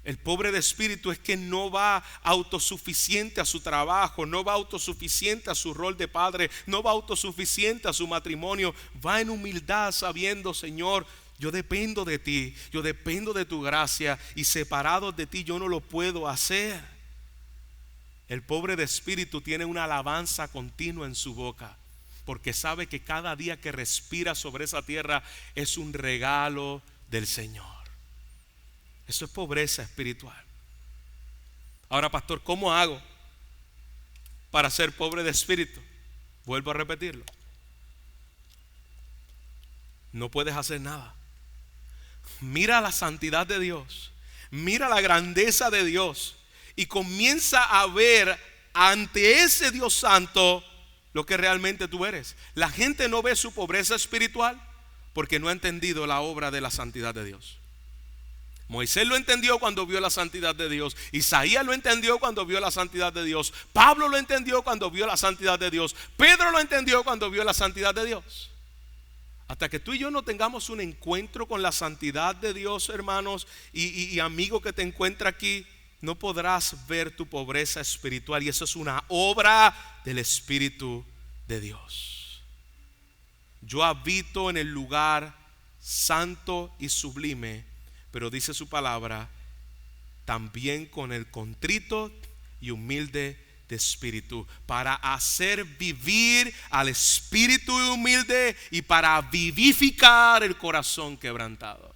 El pobre de espíritu es que no va autosuficiente a su trabajo, no va autosuficiente a su rol de padre, no va autosuficiente a su matrimonio. Va en humildad sabiendo: Señor, yo dependo de ti, yo dependo de tu gracia, y separado de ti yo no lo puedo hacer. El pobre de espíritu tiene una alabanza continua en su boca, porque sabe que cada día que respira sobre esa tierra es un regalo del Señor. Eso es pobreza espiritual. Ahora, pastor, ¿cómo hago para ser pobre de espíritu? Vuelvo a repetirlo. No puedes hacer nada. Mira la santidad de Dios, mira la grandeza de Dios, y comienza a ver ante ese Dios santo lo que realmente tú eres. La gente no ve su pobreza espiritual porque no ha entendido la obra de la santidad de Dios. Moisés lo entendió cuando vio la santidad de Dios. Isaías lo entendió cuando vio la santidad de Dios. Pablo lo entendió cuando vio la santidad de Dios. Pedro lo entendió cuando vio la santidad de Dios. Hasta que tú y yo no tengamos un encuentro con la santidad de Dios, hermanos, y amigo que te encuentra aquí, no podrás ver tu pobreza espiritual. Y eso es una obra del Espíritu de Dios. Yo habito en el lugar santo y sublime, pero dice su palabra, también con el contrito y humilde de espíritu, para hacer vivir al espíritu humilde y para vivificar el corazón quebrantado.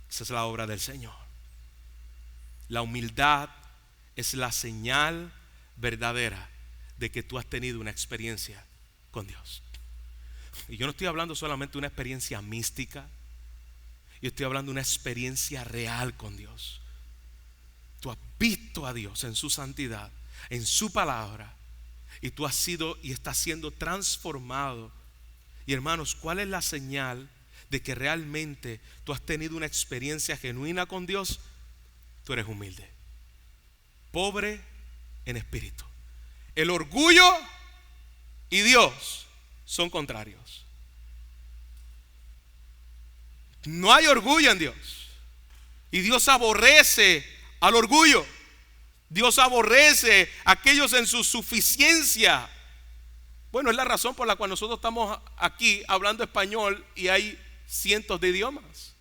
Esa es la obra del Señor. La humildad es la señal verdadera de que tú has tenido una experiencia con Dios. Y yo no estoy hablando solamente de una experiencia mística. Yo estoy hablando de una experiencia real con Dios. Tú has visto a Dios en su santidad, en su palabra, y tú has sido y estás siendo transformado. Y hermanos, ¿cuál es la señal de que realmente tú has tenido una experiencia genuina con Dios? Tú eres humilde, pobre en espíritu. El orgullo y Dios son contrarios. No hay orgullo en Dios. Y Dios aborrece al orgullo. Dios aborrece a aquellos en su suficiencia. Bueno, es la razón por la cual nosotros estamos aquí hablando español y hay cientos de idiomas.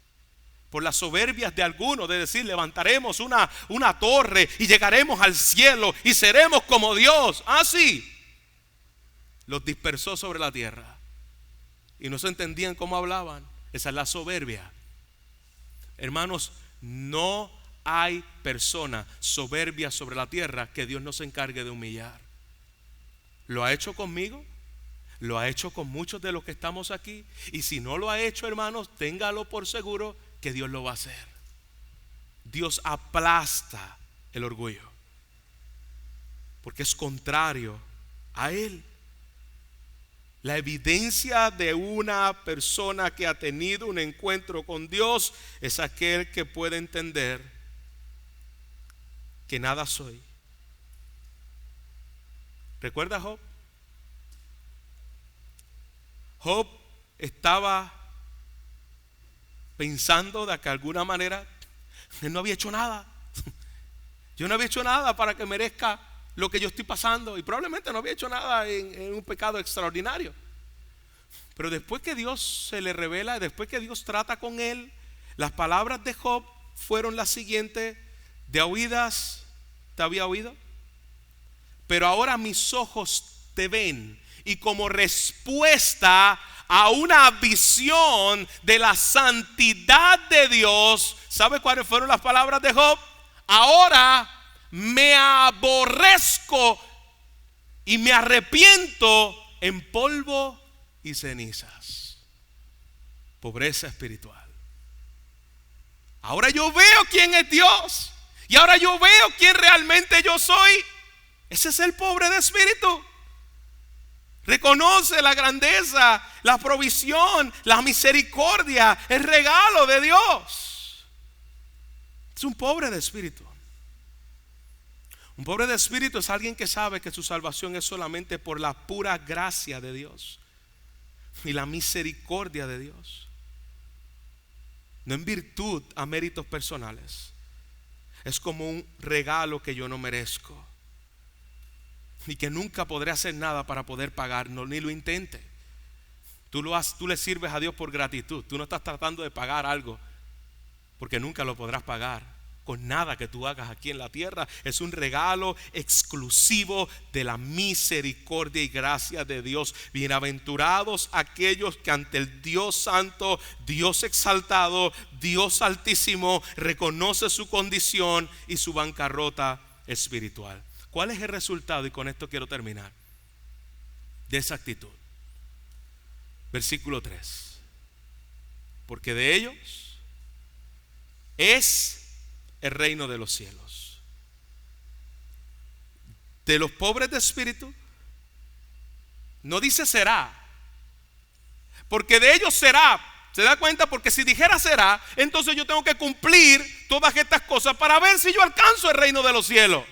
Por las soberbias de algunos de decir: levantaremos una torre y llegaremos al cielo y seremos como Dios. Así los dispersó sobre la tierra y no se entendían cómo hablaban. Esa es la soberbia. Hermanos, no hay persona soberbia sobre la tierra que Dios no se encargue de humillar. Lo ha hecho conmigo, lo ha hecho con muchos de los que estamos aquí, y si no lo ha hecho, hermanos, téngalo por seguro que Dios lo va a hacer. Dios aplasta el orgullo, porque es contrario a Él. La evidencia de una persona que ha tenido un encuentro con Dios es aquel que puede entender que nada soy. ¿Recuerda Job? Job estaba pensando de que de alguna manera él no había hecho nada. Yo no había hecho nada para que merezca lo que yo estoy pasando, y probablemente no había hecho nada en un pecado extraordinario. Pero después que Dios se le revela, después que Dios trata con él, las palabras de Job fueron las siguientes: de oídas te había oído, pero ahora mis ojos te ven. Y como respuesta a una visión de la santidad de Dios, ¿sabe cuáles fueron las palabras de Job? Ahora me aborrezco y me arrepiento en polvo y cenizas. Pobreza espiritual. Ahora yo veo quién es Dios, y ahora yo veo quién realmente yo soy. Ese es el pobre de espíritu. Reconoce la grandeza, la provisión, la misericordia, el regalo de Dios. Es un pobre de espíritu. Un pobre de espíritu es alguien que sabe que su salvación es solamente por la pura gracia de Dios y la misericordia de Dios, no en virtud a méritos personales. Es como un regalo que yo no merezco y que nunca podré hacer nada para poder pagar, no, ni lo intente. Tú le sirves a Dios por gratitud. Tú no estás tratando de pagar algo, porque nunca lo podrás pagar con nada que tú hagas aquí en la tierra. Es un regalo exclusivo de la misericordia y gracia de Dios. Bienaventurados aquellos que ante el Dios santo, Dios exaltado, Dios altísimo, reconoce su condición y su bancarrota espiritual. ¿Cuál es el resultado? Y con esto quiero terminar, de esa actitud. Versículo 3. Porque de ellos es el reino de los cielos. De los pobres de espíritu no dice será, porque de ellos será. ¿Se da cuenta? Porque si dijera será, entonces yo tengo que cumplir todas estas cosas para ver si yo alcanzo el reino de los cielos.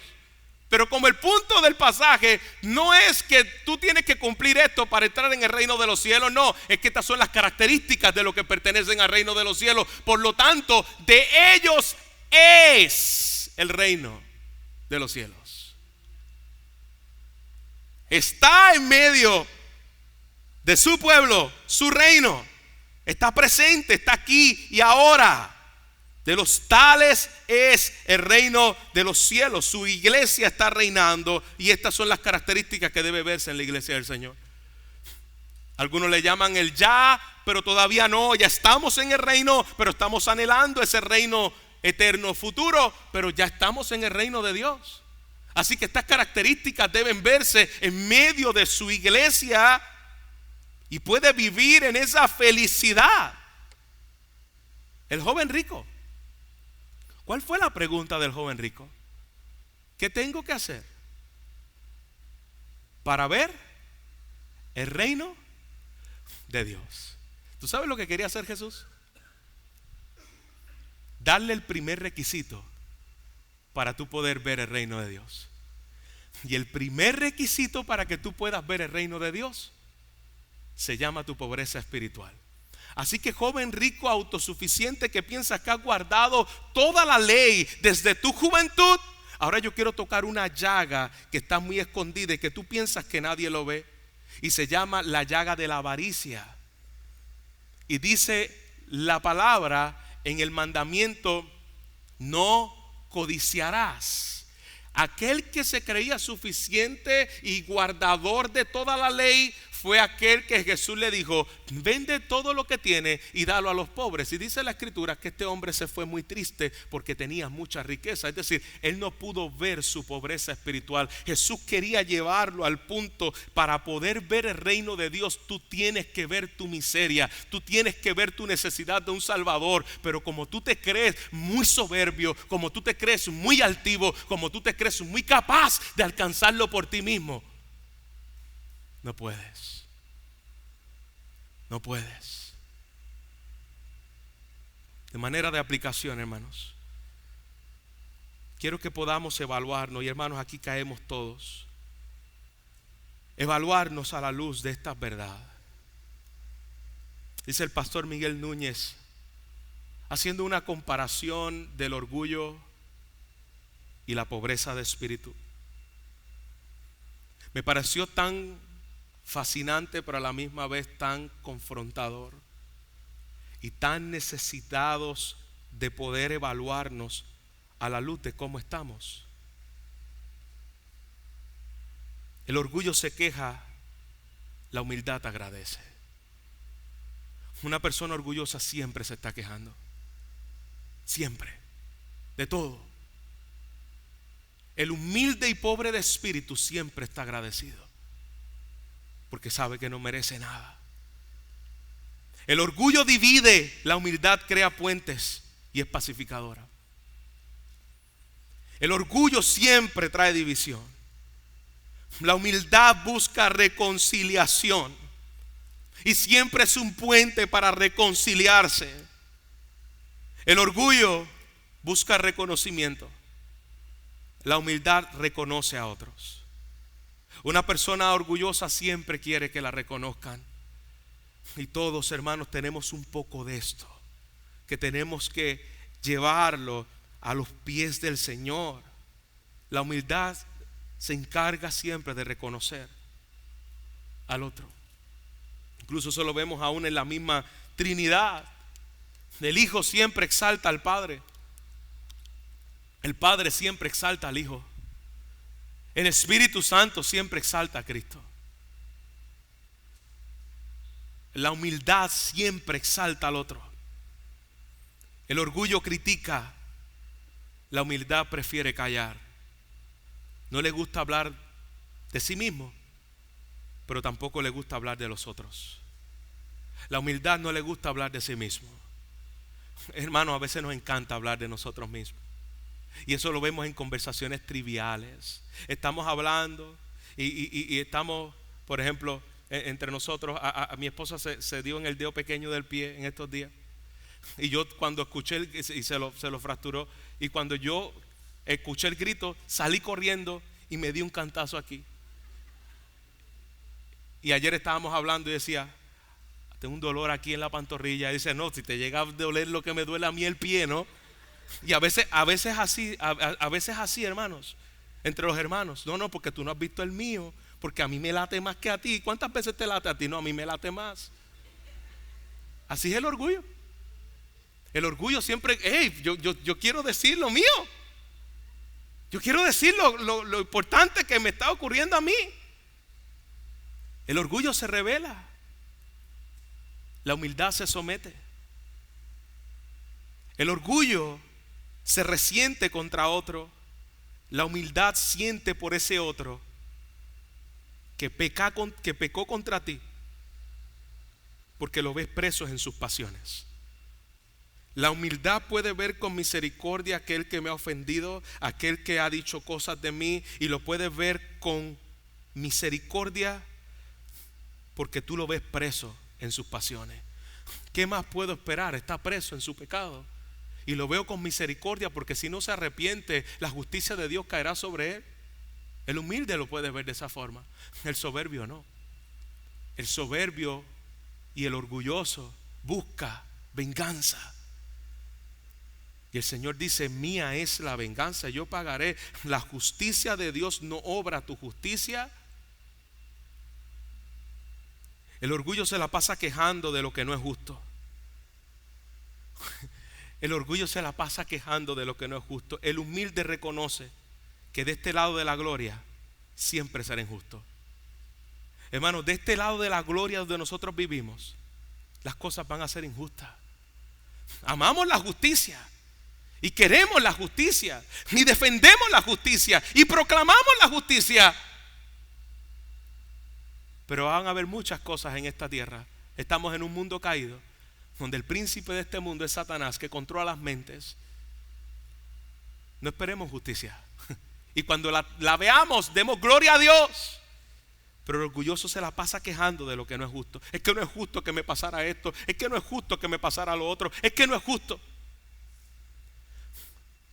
Pero como el punto del pasaje no es que tú tienes que cumplir esto para entrar en el reino de los cielos, no, es que estas son las características de lo que pertenecen al reino de los cielos. Por lo tanto, de ellos es el reino de los cielos. Está en medio de su pueblo, su reino. Está presente, está aquí y ahora. De los tales es el reino de los cielos. Su iglesia está reinando, y estas son las características que debe verse en la iglesia del Señor. Algunos le llaman el ya, pero todavía no. Ya estamos en el reino, pero estamos anhelando ese reino eterno futuro, pero ya estamos en el reino de Dios. Así que estas características deben verse en medio de su iglesia, y puede vivir en esa felicidad. El joven rico, ¿cuál fue la pregunta del joven rico? ¿Qué tengo que hacer para ver el reino de Dios? ¿Tú sabes lo que quería hacer Jesús? Darle el primer requisito para tú poder ver el reino de Dios. Y el primer requisito para que tú puedas ver el reino de Dios se llama tu pobreza espiritual. Así que, joven rico autosuficiente que piensas que has guardado toda la ley desde tu juventud, ahora yo quiero tocar una llaga que está muy escondida y que tú piensas que nadie lo ve, y se llama la llaga de la avaricia. Y dice la palabra en el mandamiento: no codiciarás. Aquel que se creía suficiente y guardador de toda la ley fue aquel que Jesús le dijo: vende todo lo que tiene y dalo a los pobres. Y dice la escritura que este hombre se fue muy triste porque tenía mucha riqueza. Es decir, él no pudo ver su pobreza espiritual. Jesús quería llevarlo al punto: para poder ver el reino de Dios, tú tienes que ver tu miseria, tú tienes que ver tu necesidad de un Salvador. Pero como tú te crees muy soberbio, como tú te crees muy altivo, como tú te crees muy capaz de alcanzarlo por ti mismo, no puedes. No puedes. De manera de aplicación, hermanos, quiero que podamos evaluarnos. Y hermanos, aquí caemos todos. Evaluarnos a la luz de esta verdad. Dice el pastor Miguel Núñez, haciendo una comparación del orgullo y la pobreza de espíritu. Me pareció tan fascinante, pero a la misma vez tan confrontador, y tan necesitados de poder evaluarnos a la luz de cómo estamos. El orgullo se queja, la humildad agradece. Una persona orgullosa siempre se está quejando, siempre, de todo. El humilde y pobre de espíritu siempre está agradecido, porque sabe que no merece nada. El orgullo divide, la humildad crea puentes y es pacificadora. El orgullo siempre trae división. La humildad busca reconciliación y siempre es un puente para reconciliarse. El orgullo busca reconocimiento. La humildad reconoce a otros. Una persona orgullosa siempre quiere que la reconozcan. Y todos, hermanos, tenemos un poco de esto, que tenemos que llevarlo a los pies del Señor. La humildad se encarga siempre de reconocer al otro. Incluso eso lo vemos aún en la misma Trinidad. El Hijo siempre exalta al Padre. El Padre siempre exalta al Hijo. El Espíritu Santo siempre exalta a Cristo. La humildad siempre exalta al otro. El orgullo critica. La humildad prefiere callar. No le gusta hablar de sí mismo, pero tampoco le gusta hablar de los otros. La humildad no le gusta hablar de sí mismo. Hermano, a veces nos encanta hablar de nosotros mismos. Y eso lo vemos en conversaciones triviales. Estamos hablando y estamos, por ejemplo, entre nosotros. A mi esposa se dio en el dedo pequeño del pie en estos días. Y yo cuando escuché y se lo fracturó. Y cuando yo escuché el grito, salí corriendo y me di un cantazo aquí. Y ayer estábamos hablando y decía: tengo un dolor aquí en la pantorrilla. Y dice: no, si te llega a doler lo que me duele a mí el pie, ¿no? Y a veces así, hermanos, entre los hermanos. No, porque tú no has visto el mío, porque a mí me late más que a ti. ¿Cuántas veces te late a ti? No, a mí me late más. Así es el orgullo. El orgullo siempre: hey, yo quiero decir lo mío. Yo quiero decir lo importante que me está ocurriendo a mí. El orgullo se revela. La humildad se somete. El orgullo se resiente contra otro. La humildad siente por ese otro que pecó contra ti, porque lo ves preso en sus pasiones. La humildad puede ver con misericordia aquel que me ha ofendido, aquel que ha dicho cosas de mí, y lo puede ver con misericordia porque tú lo ves preso en sus pasiones. ¿Qué más puedo esperar? Está preso en su pecado. Y lo veo con misericordia porque si no se arrepiente, la justicia de Dios caerá sobre él. El humilde lo puede ver de esa forma. El soberbio no. El soberbio y el orgulloso busca venganza. Y el Señor dice: mía es la venganza, yo pagaré. La justicia de Dios no obra tu justicia. El orgullo se la pasa quejando de lo que no es justo. El orgullo se la pasa quejando de lo que no es justo. El humilde reconoce que de este lado de la gloria siempre será injusto. Hermanos, de este lado de la gloria donde nosotros vivimos, las cosas van a ser injustas. Amamos la justicia y queremos la justicia y defendemos la justicia y proclamamos la justicia. Pero van a haber muchas cosas en esta tierra. Estamos en un mundo caído, donde el príncipe de este mundo es Satanás, que controla las mentes. No esperemos justicia. Y cuando la veamos, demos gloria a Dios. Pero el orgulloso se la pasa quejando de lo que no es justo. Es que no es justo que me pasara esto. Es que no es justo que me pasara lo otro. Es que no es justo.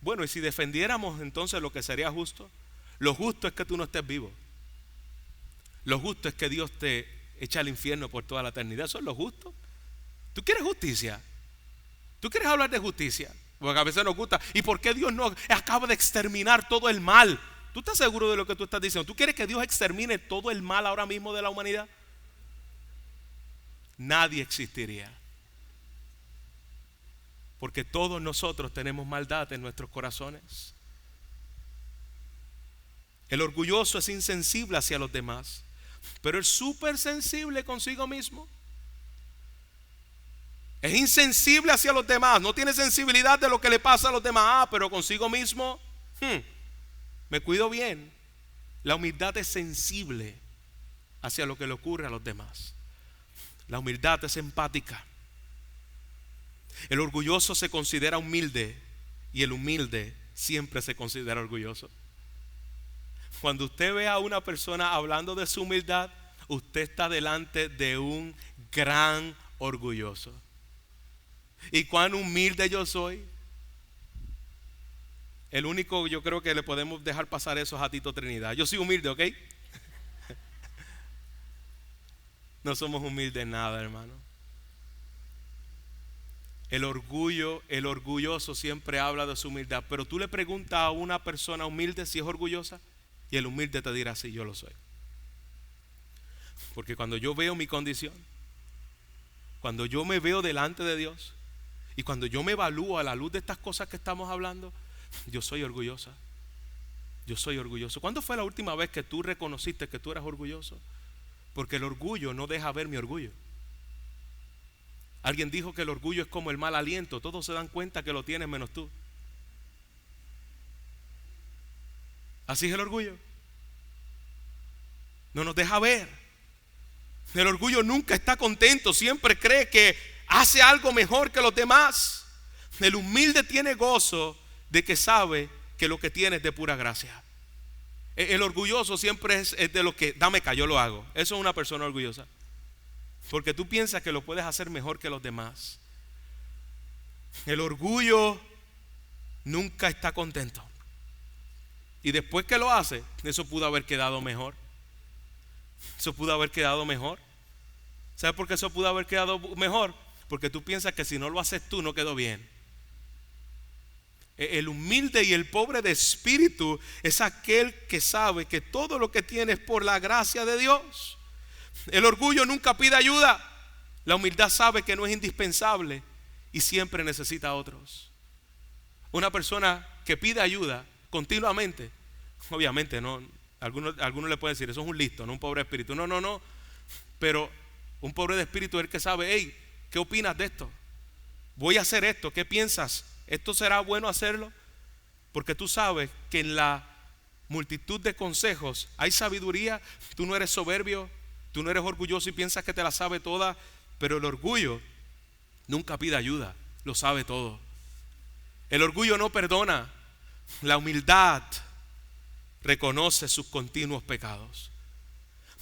Bueno, y si defendiéramos entonces lo que sería justo, lo justo es que tú no estés vivo. Lo justo es que Dios te eche al infierno por toda la eternidad. Eso es lo justo. ¿Tú quieres justicia? ¿Tú quieres hablar de justicia? Porque a veces nos gusta. ¿Y por qué Dios no acaba de exterminar todo el mal? ¿Tú estás seguro de lo que tú estás diciendo? ¿Tú quieres que Dios extermine todo el mal ahora mismo de la humanidad? Nadie existiría. Porque todos nosotros tenemos maldad en nuestros corazones. El orgulloso es insensible hacia los demás, pero es súper sensible consigo mismo. Es insensible hacia los demás, no tiene sensibilidad de lo que le pasa a los demás, pero consigo mismo, me cuido bien. La humildad es sensible hacia lo que le ocurre a los demás. La humildad es empática. El orgulloso se considera humilde y el humilde siempre se considera orgulloso. Cuando usted ve a una persona hablando de su humildad, usted está delante de un gran orgulloso. ¿Y cuán humilde yo soy? El único, yo creo que le podemos dejar pasar eso es a Tito Trinidad. Yo soy humilde, ¿ok? No somos humildes en nada, hermano. El orgulloso siempre habla de su humildad. Pero tú le preguntas a una persona humilde si es orgullosa, y el humilde te dirá, sí, yo lo soy. Porque cuando yo veo mi condición, cuando yo me veo delante de Dios, y cuando yo me evalúo a la luz de estas cosas que estamos hablando, yo soy orgullosa. Yo soy orgulloso. ¿Cuándo fue la última vez que tú reconociste que tú eras orgulloso? Porque el orgullo no deja ver mi orgullo. Alguien dijo que el orgullo es como el mal aliento. Todos se dan cuenta que lo tienes menos tú. Así es el orgullo. No nos deja ver. El orgullo nunca está contento. Siempre cree que hace algo mejor que los demás. El humilde tiene gozo de que sabe que lo que tiene es de pura gracia. El orgulloso siempre es de lo que, dame acá, yo lo hago. Eso es una persona orgullosa. Porque tú piensas que lo puedes hacer mejor que los demás. El orgullo nunca está contento. Y después que lo hace, eso pudo haber quedado mejor. Eso pudo haber quedado mejor. ¿Sabes por qué eso pudo haber quedado mejor? Porque tú piensas que si no lo haces tú, no quedó bien. El humilde y el pobre de espíritu es aquel que sabe que todo lo que tiene es por la gracia de Dios. El orgullo nunca pide ayuda. La humildad sabe que no es indispensable y siempre necesita a otros. Una persona que pide ayuda continuamente, obviamente no, algunos le pueden decir, eso es un listo, no un pobre de espíritu. No, pero un pobre de espíritu es el que sabe, hey, ¿qué opinas de esto? Voy a hacer esto, ¿qué piensas? ¿Esto será bueno hacerlo? Porque tú sabes que en la multitud de consejos hay sabiduría. Tú no eres soberbio, tú no eres orgulloso y piensas que te la sabe toda. Pero el orgullo nunca pide ayuda, lo sabe todo. El orgullo no perdona. La humildad reconoce sus continuos pecados.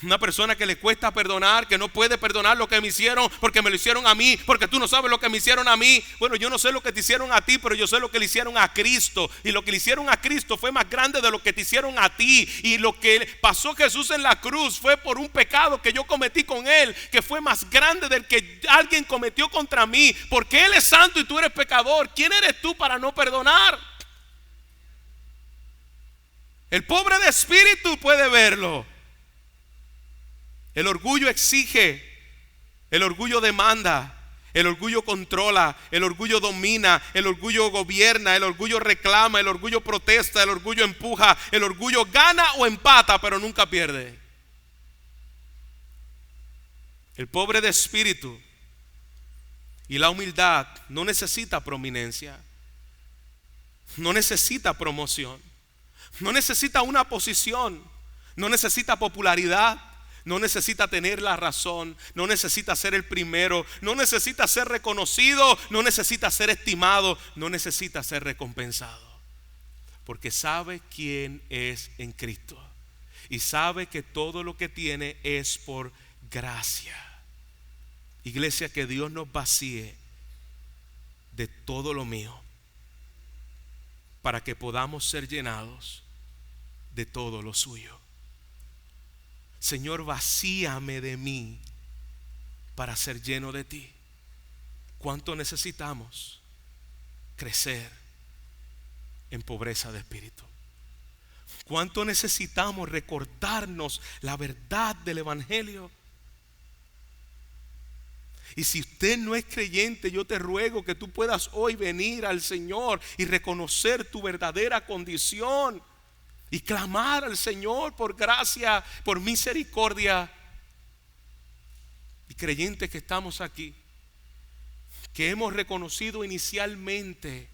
Una persona que le cuesta perdonar, que no puede perdonar lo que me hicieron porque me lo hicieron a mí, porque tú no sabes lo que me hicieron a mí. Bueno, yo no sé lo que te hicieron a ti, pero yo sé lo que le hicieron a Cristo. Y lo que le hicieron a Cristo fue más grande de lo que te hicieron a ti. Y lo que pasó Jesús en la cruz fue por un pecado que yo cometí con Él, que fue más grande del que alguien cometió contra mí. Porque Él es santo y tú eres pecador. ¿Quién eres tú para no perdonar? El pobre de espíritu puede verlo. El orgullo exige, el orgullo demanda, el orgullo controla, el orgullo domina, el orgullo gobierna, el orgullo reclama, el orgullo protesta, el orgullo empuja, el orgullo gana o empata, pero nunca pierde. El pobre de espíritu y la humildad no necesita prominencia, no necesita promoción, no necesita una posición, no necesita popularidad, no necesita tener la razón, no necesita ser el primero, no necesita ser reconocido, no necesita ser estimado, no necesita ser recompensado, porque sabe quién es en Cristo y sabe que todo lo que tiene es por gracia. Iglesia, que Dios nos vacíe de todo lo mío para que podamos ser llenados de todo lo suyo. Señor, vacíame de mí para ser lleno de ti. ¿Cuánto necesitamos crecer en pobreza de espíritu? ¿Cuánto necesitamos recordarnos la verdad del evangelio? Y si usted no es creyente, yo te ruego que tú puedas hoy venir al Señor y reconocer tu verdadera condición y clamar al Señor por gracia, por misericordia. Y creyentes que estamos aquí, que hemos reconocido inicialmente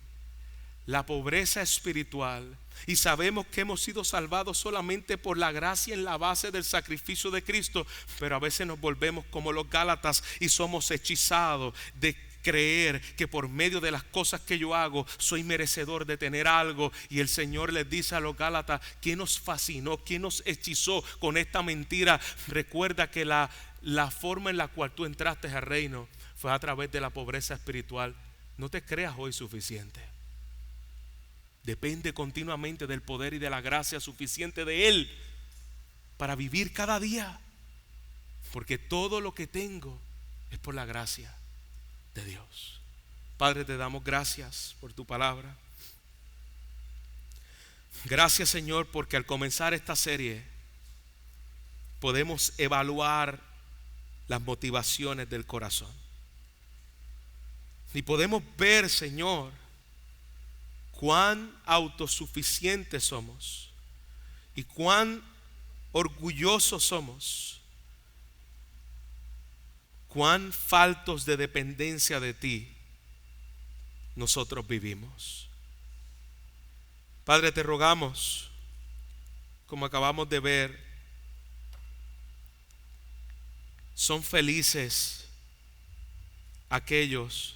la pobreza espiritual y sabemos que hemos sido salvados solamente por la gracia en la base del sacrificio de Cristo, pero a veces nos volvemos como los Gálatas y somos hechizados de creer que por medio de las cosas que yo hago soy merecedor de tener algo. Y el Señor les dice a los Gálatas: ¿quién nos fascinó? ¿Quién nos hechizó con esta mentira? Recuerda que la forma en la cual tú entraste al reino fue a través de la pobreza espiritual. No te creas hoy suficiente. Depende continuamente del poder y de la gracia suficiente de Él para vivir cada día, porque todo lo que tengo es por la gracia de Dios. Padre, te damos gracias por tu palabra. Gracias, Señor, porque al comenzar esta serie podemos evaluar las motivaciones del corazón y podemos ver, Señor, cuán autosuficientes somos y cuán orgullosos somos, cuán faltos de dependencia de ti nosotros vivimos. Padre, te rogamos, como acabamos de ver, son felices aquellos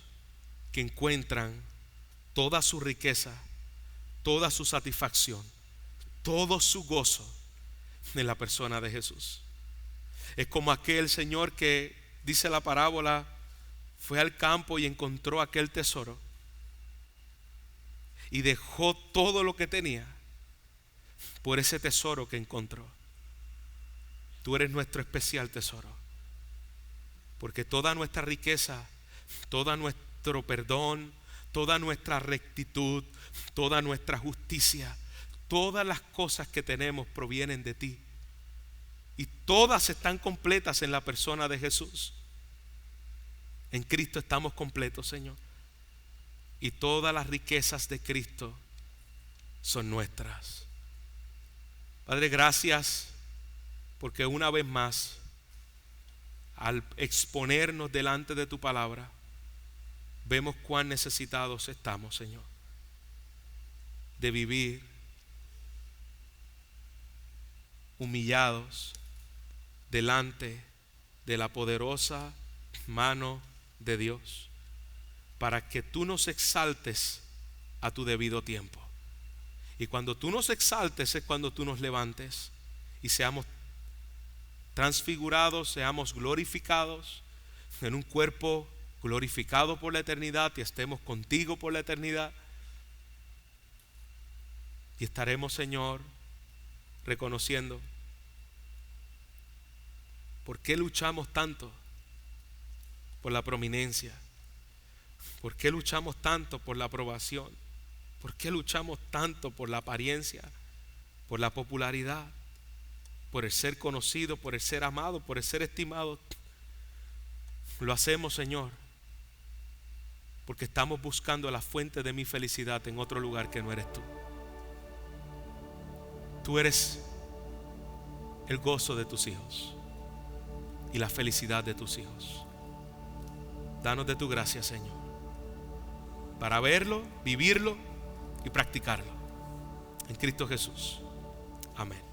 que encuentran toda su riqueza, toda su satisfacción, todo su gozo en la persona de Jesús. Es como aquel Señor que dice la parábola, fue al campo y encontró aquel tesoro y dejó todo lo que tenía por ese tesoro que encontró. Tú eres nuestro especial tesoro, porque toda nuestra riqueza, todo nuestro perdón, toda nuestra rectitud, toda nuestra justicia, todas las cosas que tenemos provienen de ti. Y todas están completas en la persona de Jesús. En Cristo estamos completos, Señor. Y todas las riquezas de Cristo son nuestras. Padre, gracias porque una vez más, al exponernos delante de tu palabra, vemos cuán necesitados estamos, Señor, de vivir humillados delante de la poderosa mano de Dios, para que tú nos exaltes a tu debido tiempo. Y cuando tú nos exaltes es cuando tú nos levantes y seamos transfigurados, seamos glorificados en un cuerpo glorificado por la eternidad y estemos contigo por la eternidad. Y estaremos, Señor, reconociendo por qué luchamos tanto por la prominencia, por qué luchamos tanto por la aprobación, por qué luchamos tanto por la apariencia, por la popularidad, por el ser conocido, por el ser amado, por el ser estimado. Lo hacemos, Señor, porque estamos buscando la fuente de mi felicidad en otro lugar que no eres tú. Tú eres el gozo de tus hijos. y la felicidad de tus hijos. Danos de tu gracia, Señor, para verlo, vivirlo y practicarlo. En Cristo Jesús. Amén.